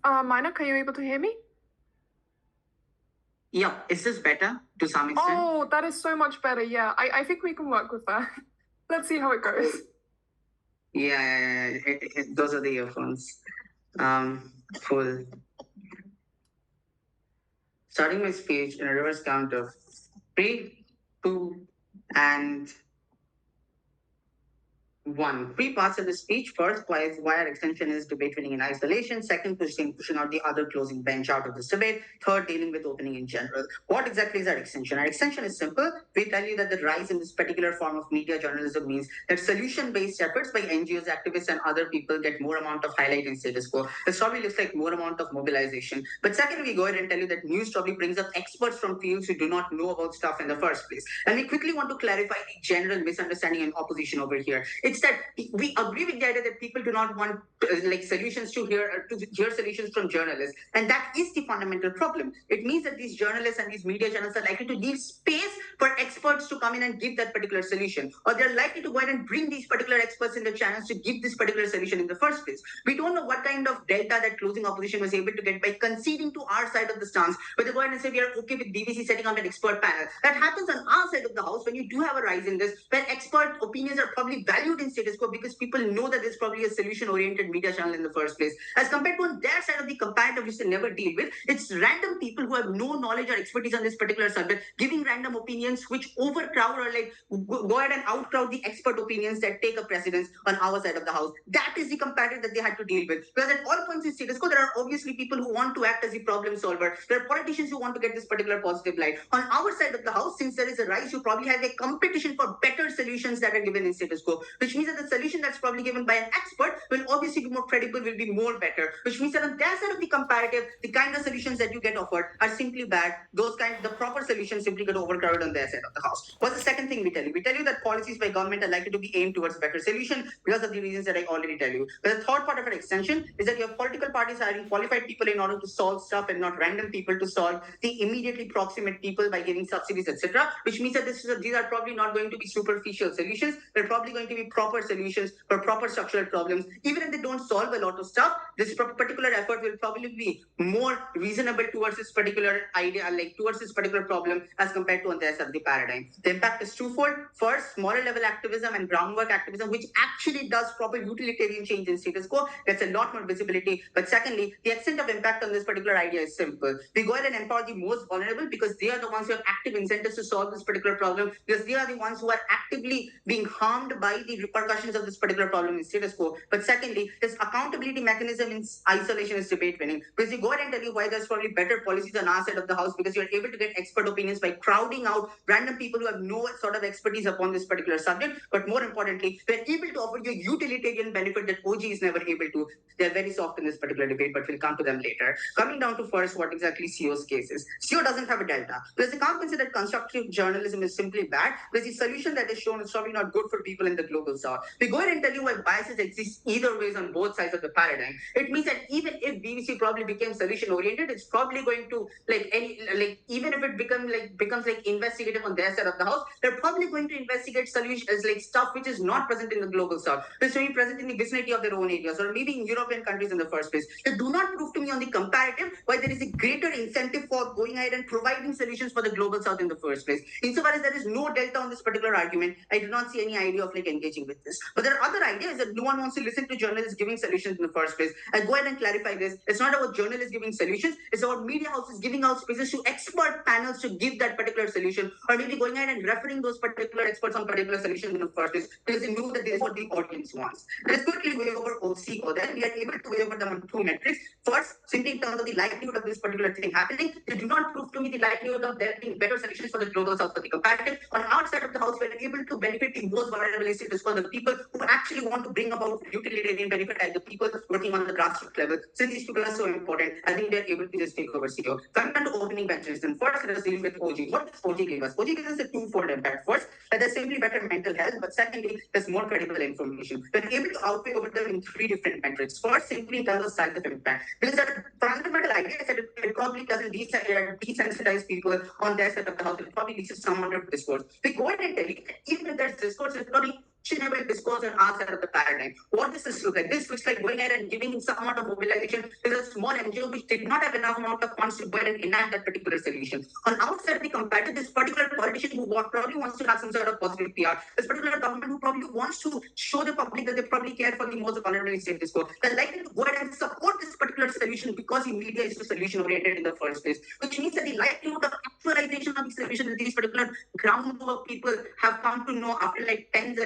Minor, are you able to hear me? Yeah, is this better to some extent? Oh, that is so much better. Yeah, I think we can work with that. Let's see how it goes. Yeah. Those are the earphones. Cool. Starting my speech in a reverse count of 3, 2, and 1. 3 parts of the speech. First, why our extension is debate winning in isolation. Second, pushing out the other closing bench out of this debate. Third, dealing with opening in general. What exactly is our extension? Our extension is simple. We tell you that the rise in this particular form of media journalism means that solution-based efforts by NGOs, activists, and other people get more amount of highlight in status quo. This probably looks like more amount of mobilization. But second, we go ahead and tell you that news probably brings up experts from fields who do not know about stuff in the first place. And we quickly want to clarify the general misunderstanding and opposition over here. It's that we agree with the idea that people do not want solutions to hear solutions from journalists, and that is the fundamental problem. It means that these journalists and these media channels are likely to leave space for experts to come in and give that particular solution, or they're likely to go ahead and bring these particular experts in the channels to give this particular solution in the first place. We don't know what kind of delta that closing opposition was able to get by conceding to our side of the stance, but they go ahead and say we are okay with BBC setting up an expert panel. That happens on our side of the house when you do have a rise in this, where expert opinions are probably valued in status quo because people know that there's probably a solution-oriented media channel in the first place. As compared to on their side of the comparative, which they never deal with, it's random people who have no knowledge or expertise on this particular subject, giving random opinions which overcrowd or go ahead and outcrowd the expert opinions that take a precedence on our side of the house. That is the comparative that they had to deal with. Because at all points in status quo, there are obviously people who want to act as the problem solver. There are politicians who want to get this particular positive light. On our side of the house, since there is a rise, you probably have a competition for better solutions that are given in status quo, which means that the solution that's probably given by an expert will obviously be more credible, will be more better, which means that on their side of the comparative, the kind of solutions that you get offered are simply bad. The proper solutions simply get overcrowded on their side of the house. What's the second thing we tell you? We tell you that policies by government are likely to be aimed towards a better solution because of the reasons that I already tell you. But the third part of our extension is that you have political parties hiring qualified people in order to solve stuff and not random people to solve the immediately proximate people by giving subsidies, etc. Which means that these are probably not going to be superficial solutions. They're probably going to be proper solutions for proper structural problems. Even if they don't solve a lot of stuff, this particular effort will probably be more reasonable towards this particular idea, towards this particular problem as compared to on their side of the paradigm. The impact is twofold. First, smaller level activism and groundwork activism, which actually does proper utilitarian change in status quo, gets a lot more visibility. But secondly, the extent of impact on this particular idea is simple. We go ahead and empower the most vulnerable because they are the ones who have active incentives to solve this particular problem, because they are the ones who are actively being harmed by the repercussions of this particular problem in status quo. But secondly, this accountability mechanism in isolation is debate winning, because we go ahead and tell you why there's probably better policies on our side of the house, because you're able to get expert opinions by crowding out random people who have no sort of expertise upon this particular subject. But more importantly, we're able to offer you a utilitarian benefit that OG is never able to. They're very soft in this particular debate, but we'll come to them later. Coming down to first what exactly CO's case is. CO doesn't have a delta, because they can't consider constructive journalism is simply bad, because the solution that is shown is probably not good for people in the global global south. We go ahead and tell you why biases exist either ways on both sides of the paradigm. It means that even if BBC probably became solution oriented, it's probably going to even if it becomes investigative on their side of the house, they're probably going to investigate solutions like stuff which is not present in the global south. It's maybe present in the vicinity of their own areas or maybe in European countries in the first place. They do not prove to me on the comparative why there is a greater incentive for going ahead and providing solutions for the global south in the first place. Insofar as there is no delta on this particular argument, I do not see any idea of engaging with this. But there are other ideas that no one wants to listen to journalists giving solutions in the first place. I go ahead and clarify this. It's not about journalists giving solutions, it's about media houses giving out spaces to expert panels to give that particular solution, or maybe going ahead and referring those particular experts on particular solutions in the first place because they know that this is what the audience wants. Let's quickly weigh over OCO. Then we are able to weigh over them on two metrics. First, simply in terms of the likelihood of this particular thing happening, they do not prove to me the likelihood of there being better solutions for the global south for the comparative. On our side of the house, we are able to benefit the most vulnerable institutes for the people who actually want to bring about utilitarian benefit as the people working on the grassroots level. Since these people are so important, I think they're able to just take over CEO. Coming on to opening benches, then first let us deal with OG. What does OG give us? OG gives us a twofold impact. First, that there's simply better mental health, but secondly, there's more credible information. We're able to outweigh over them in three different metrics. First, simply in terms of size of impact. Because the fundamental idea is that it probably doesn't desensitize people on their side of the house. It probably leads to some amount of discourse. We go ahead and tell you, even if there's discourse, it's probably actionable discourse on our side of the paradigm. What does this look like? This looks like going ahead and giving some amount of mobilization. There's a small NGO which did not have enough amount of funds to go ahead and enact that particular solution. On our side, we compare to this particular politician who probably wants to have some sort of positive PR. This particular government who probably wants to show the public that they probably care for the most vulnerable in state discourse. They're likely to go ahead and support this particular solution because the media is so solution oriented in the first place, which means that the likelihood of actualization of the solution that these particular ground level people have come to know after 10,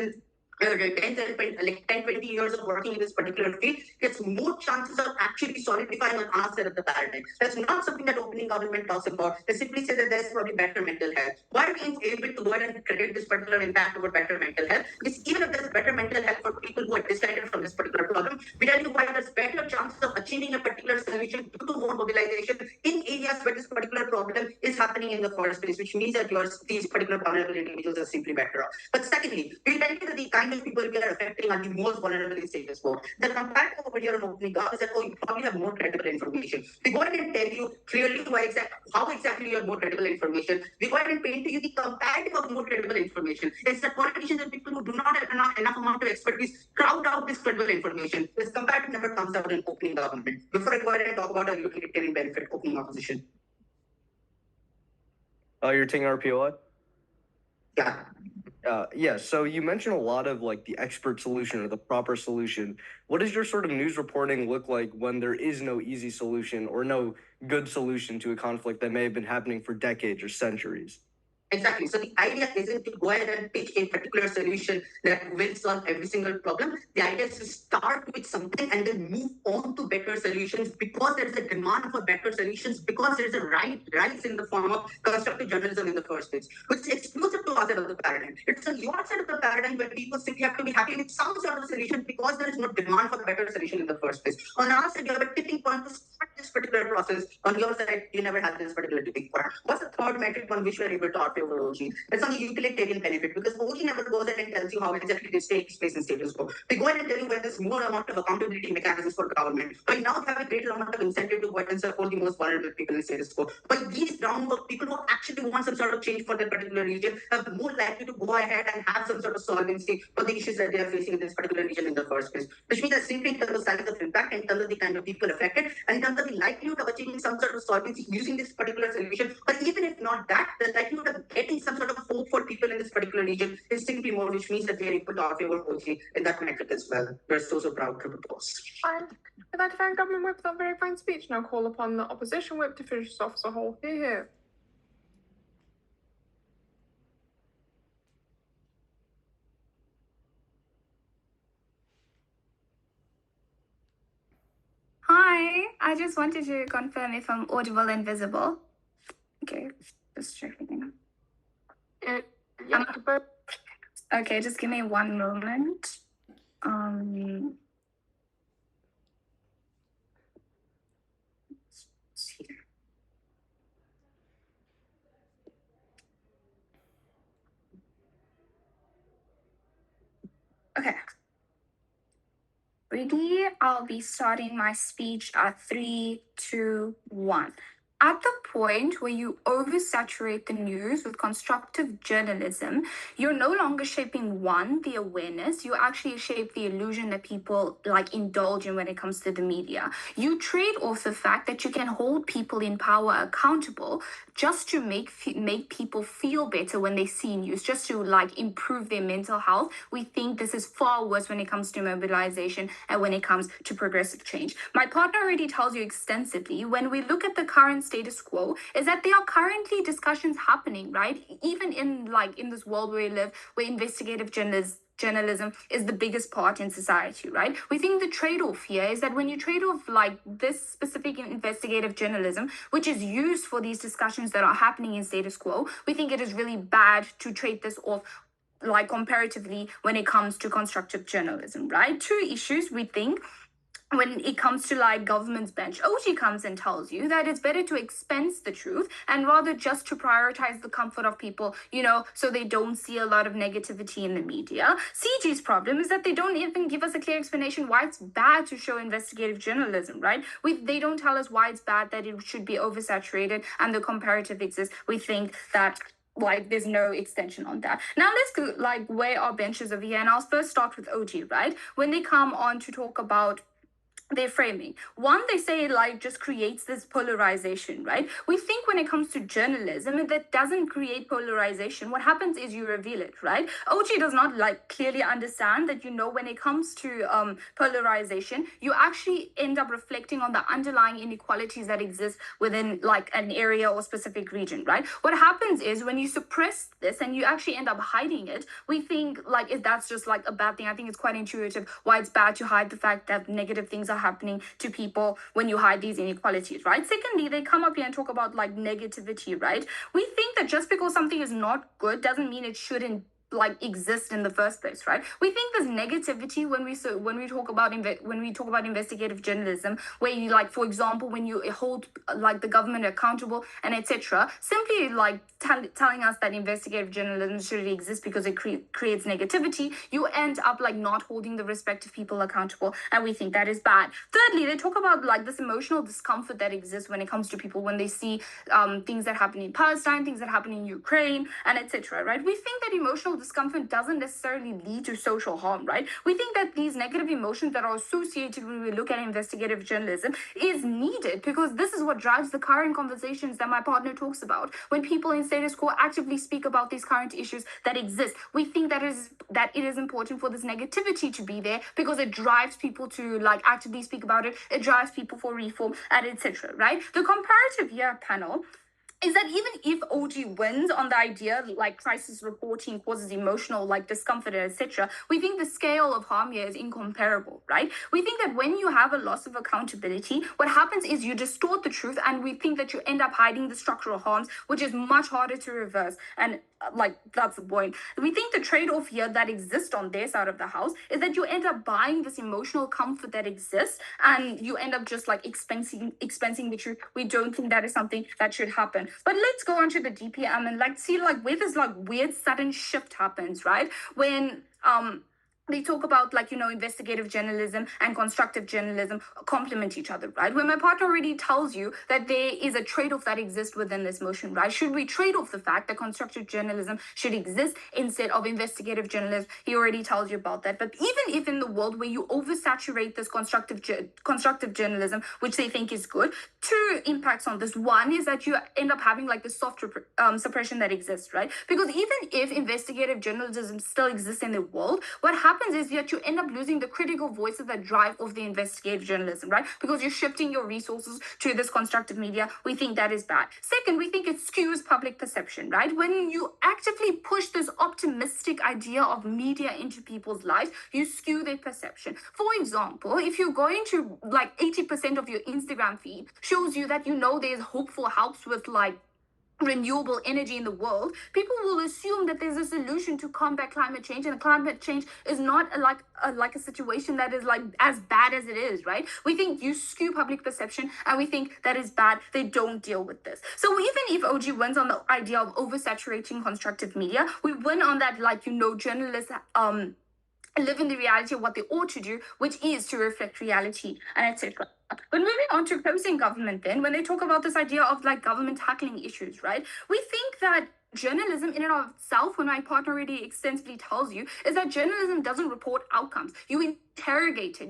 20 years of working in this particular field, gets more chances of actually solidifying on our side of the paradigm. That's not something that opening government talks about. They simply say that there's probably better mental health. Why are we able to go ahead and credit this particular impact over better mental health? Because even if there's better mental health for people who are disconnected from this particular problem, we tell you why there's better chances of achieving a particular solution due to more mobilization in areas where this particular problem is happening in the first place, which means that these particular vulnerable individuals are simply better off. But secondly, we tell you that the kind of people we are affecting are the most vulnerable in status quo. The comparative over here on opening up is that, you probably have more credible information. We go ahead and tell you clearly how exactly you have more credible information. We go ahead and paint to you the comparative of more credible information. It's that politicians and people who do not have enough amount of expertise crowd out this credible information. This comparative never comes out in opening government. Before I go ahead and talk about a utilitarian benefit opening opposition. You're taking RPOI? Yeah. Yeah, so you mentioned a lot of the expert solution or the proper solution. What does your sort of news reporting look like when there is no easy solution or no good solution to a conflict that may have been happening for decades or centuries? Exactly. So the idea isn't to go ahead and pick a particular solution that will solve every single problem. The idea is to start with something and then move on to better solutions because there is a demand for better solutions, because there is a rise in the form of constructive journalism in the first place, which is exclusive to our side of the paradigm. It's on your side of the paradigm where people simply have to be happy with some sort of solution because there is no demand for a better solution in the first place. On our side, you have a tipping point to start this particular process. On your side, you never had this particular tipping point. What's the third metric on which we are able to operate over OG? It's on the utilitarian benefit because OG never goes ahead and tells you how exactly this takes place in status quo. They go ahead and tell you where there's more amount of accountability mechanisms for government. But now have a greater amount of incentive to go ahead and support the most vulnerable people in status quo. But these groundwork people who actually want some sort of change for their particular region are more likely to go ahead and have some sort of solvency for the issues that they are facing in this particular region in the first place. Which means that simply in terms of size of impact, in terms of the kind of people affected, and in terms of the likelihood of achieving some sort of solvency using this particular solution, but even if not that, the likelihood of getting some sort of hope for people in this particular region is simply more, which means that they are able to offer over OG in that metric as well. We're so proud to propose. And with that defend government whip, that very fine speech. Now call upon the opposition whip to finish this off as a whole. Here. Hi, I just wanted to confirm if I'm audible and visible. Okay, just checking. Okay, just give me one moment. Okay. already. I'll be starting my speech at 3, 2, 1. At the point where you oversaturate the news with constructive journalism, you're no longer shaping the awareness, you actually shape the illusion that people like indulge in when it comes to the media. You trade off the fact that you can hold people in power accountable just to make people feel better when they see news, just to like improve their mental health. We think this is far worse when it comes to mobilization and when it comes to progressive change. My partner already tells you extensively, when we look at the current status quo, is that there are currently discussions happening, right? Even in this world where we live, where investigative journalism is the biggest part in society, right? We think the trade-off here is that when you trade off like this specific investigative journalism, which is used for these discussions that are happening in status quo, we think it is really bad to trade this off like comparatively when it comes to constructive journalism, right? Two issues we think when it comes to like government's bench. OG comes and tells you that it's better to expense the truth and rather just to prioritize the comfort of people, so they don't see a lot of negativity in the media. CG's problem is that they don't even give us a clear explanation why it's bad to show investigative journalism, right? They don't tell us why it's bad, that it should be oversaturated and the comparative exists. We think that there's no extension on that. Now let's go weigh our benches over here, and I'll first start with OG, right? When they come on to talk about their framing. One, they say just creates this polarization, right? We think when it comes to journalism, that doesn't create polarization. What happens is you reveal it, right? OG does not clearly understand that, when it comes to polarization, you actually end up reflecting on the underlying inequalities that exist within an area or specific region, right? What happens is when you suppress this and you actually end up hiding it, we think if that's just a bad thing. I think it's quite intuitive why it's bad to hide the fact that negative things are happening to people when you hide these inequalities, right? Secondly, they come up here and talk about negativity, right? We think that just because something is not good doesn't mean it shouldn't exist in the first place, right? We think there's negativity when we talk about investigative journalism, where you for example, when you hold the government accountable and etc. Simply telling us that investigative journalism should exist because it creates negativity, you end up not holding the respective people accountable, and we think that is bad. Thirdly, they talk about this emotional discomfort that exists when it comes to people when they see things that happen in Palestine, things that happen in Ukraine, and etc. Right? We think that emotional discomfort doesn't necessarily lead to social harm, right? We think that these negative emotions that are associated when we look at investigative journalism is needed because this is what drives the current conversations that my partner talks about. When people in status quo actively speak about these current issues that exist, we think that it is important for this negativity to be there because it drives people to actively speak about it. It drives people for reform and etc. Right? The comparative year panel is that even if OG wins on the idea crisis reporting causes emotional discomfort, etc., we think the scale of harm here is incomparable, right? We think that when you have a loss of accountability, what happens is you distort the truth, and we think that you end up hiding the structural harms, which is much harder to reverse. And that's the point. We think the trade-off here that exists on their side of the house is that you end up buying this emotional comfort that exists, and you end up just expensing the truth. We don't think that is something that should happen. But let's go on to the DPM and see where this weird sudden shift happens, right? When they talk about investigative journalism and constructive journalism complement each other, right? When my partner already tells you that there is a trade-off that exists within this motion, right? Should we trade off the fact that constructive journalism should exist instead of investigative journalism? He already tells you about that. But even if in the world where you oversaturate this constructive journalism, which they think is good, two impacts on this. One is that you end up having the soft suppression that exists, right? Because even if investigative journalism still exists in the world, what happens is that you end up losing the critical voices that drive off the investigative journalism, right? Because you're shifting your resources to this constructive media. We think that is bad. Second, we think it skews public perception, right? When you actively push this optimistic idea of media into people's lives, you skew their perception. For example, if you're going to 80% of your Instagram feed shows you that there's hopeful helps with renewable energy in the world, people will assume that there's a solution to combat climate change, and climate change is not a situation that is as bad as it is, right? We think you skew public perception, and we think that is bad. They don't deal with this. So even if OG wins on the idea of oversaturating constructive media, we win on that journalists live in the reality of what they ought to do, which is to reflect reality and etc. But moving on to opposing government, then, when they talk about this idea of like government tackling issues, right? We think that journalism in and of itself, when my partner already extensively tells you, is that journalism doesn't report outcomes. You interrogate it.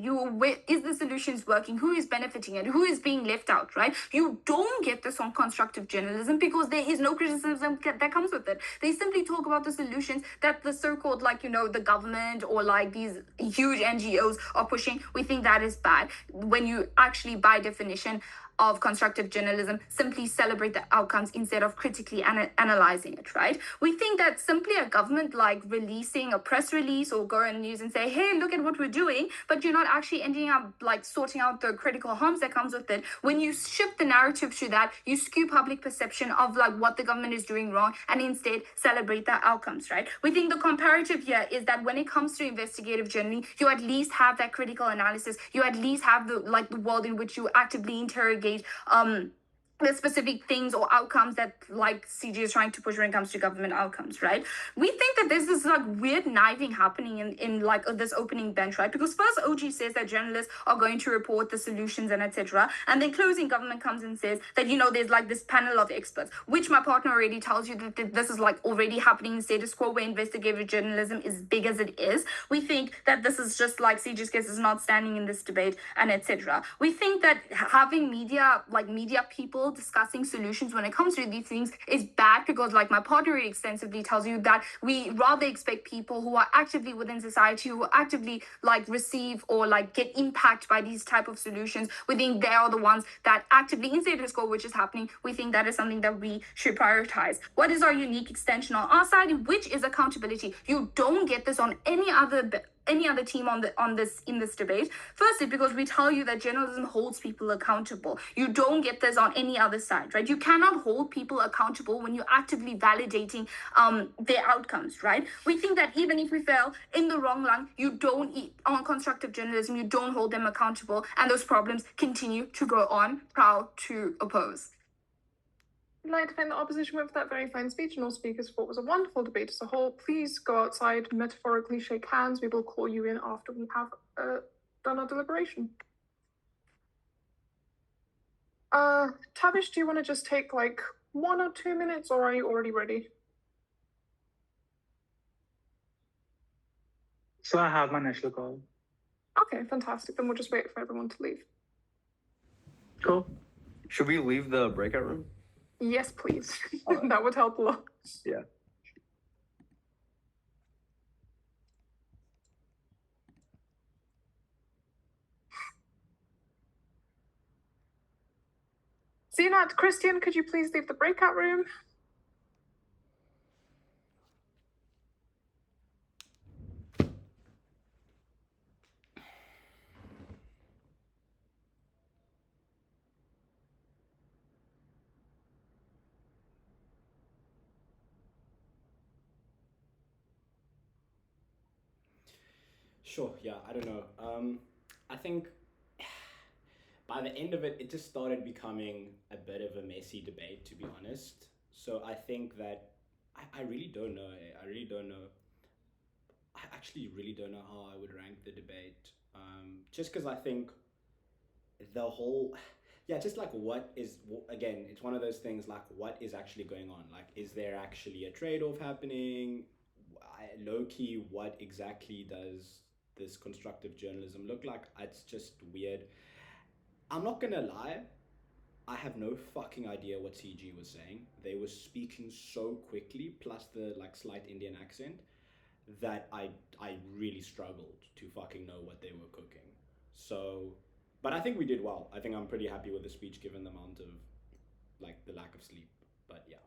Is the solutions working? Who is benefiting and who is being left out, right? You don't get this on constructive journalism because there is no criticism that comes with it. They simply talk about the solutions that the so-called, like, the government or like these huge NGOs are pushing. We think that is bad. When you actually, by definition of constructive journalism, simply celebrate the outcomes instead of critically analyzing it, right? We think that simply a government like releasing a press release or go on news and say, hey, look at what we're doing, but you're not actually ending up like sorting out the critical harms that comes with it. When you shift the narrative to that, you skew public perception of like what the government is doing wrong and instead celebrate the outcomes, right? We think the comparative here is that when it comes to investigative journalism, you at least have that critical analysis. You at least have the world in which you actively interrogate the specific things or outcomes that like CG is trying to push when it comes to government outcomes, right? We think that there's this like weird kniving happening in like this opening bench, right? Because first OG says that journalists are going to report the solutions and etc. And then closing government comes and says that, there's like this panel of experts, which my partner already tells you that this is like already happening in status quo where investigative journalism is big as it is. We think that this is just like CG's case is not standing in this debate and etc. We think that having media people discussing solutions when it comes to these things is bad because like my partner really extensively tells you that we rather expect people who are actively within society, who actively like receive or like get impacted by these type of solutions. We think they are the ones that actively in status quo, which is happening. We think that is something that we should prioritize. What is our unique extension on our side, which is accountability? You don't get this on any other team in this debate. Firstly, because we tell you that journalism holds people accountable. You don't get this on any other side, right? You cannot hold people accountable when you're actively validating their outcomes, right? We think that even if we fail in the wrong run, you don't on constructive journalism, you don't hold them accountable, and those problems continue to go on. Proud to oppose. I'd like to thank the opposition for that very fine speech and all speakers for what was a wonderful debate as a whole. Please go outside, metaphorically shake hands. We will call you in after we have done our deliberation. Tavish, do you want to just take like 1 or 2 minutes, or are you already ready? So I have my initial call. Okay, fantastic. Then we'll just wait for everyone to leave. Cool. Should we leave the breakout room? Yes, please. That would help a lot. Yeah. Zinat, Christian, could you please leave the breakout room? Sure, yeah, I don't know. I think by the end of it, it just started becoming a bit of a messy debate, to be honest. So I think that I really don't know. I really don't know. I actually really don't know how I would rank the debate. Just because I think the whole, yeah, just like again, it's one of those things like what is actually going on? Like, is there actually a trade-off happening? Low-key, what exactly does this constructive journalism look like? It's just weird. I'm not gonna lie, I have no fucking idea what CG was saying. They were speaking so quickly, plus the like slight Indian accent, that I really struggled to fucking know what they were cooking. So, but I think we did well. I think I'm pretty happy with the speech given the amount of like the lack of sleep. But yeah.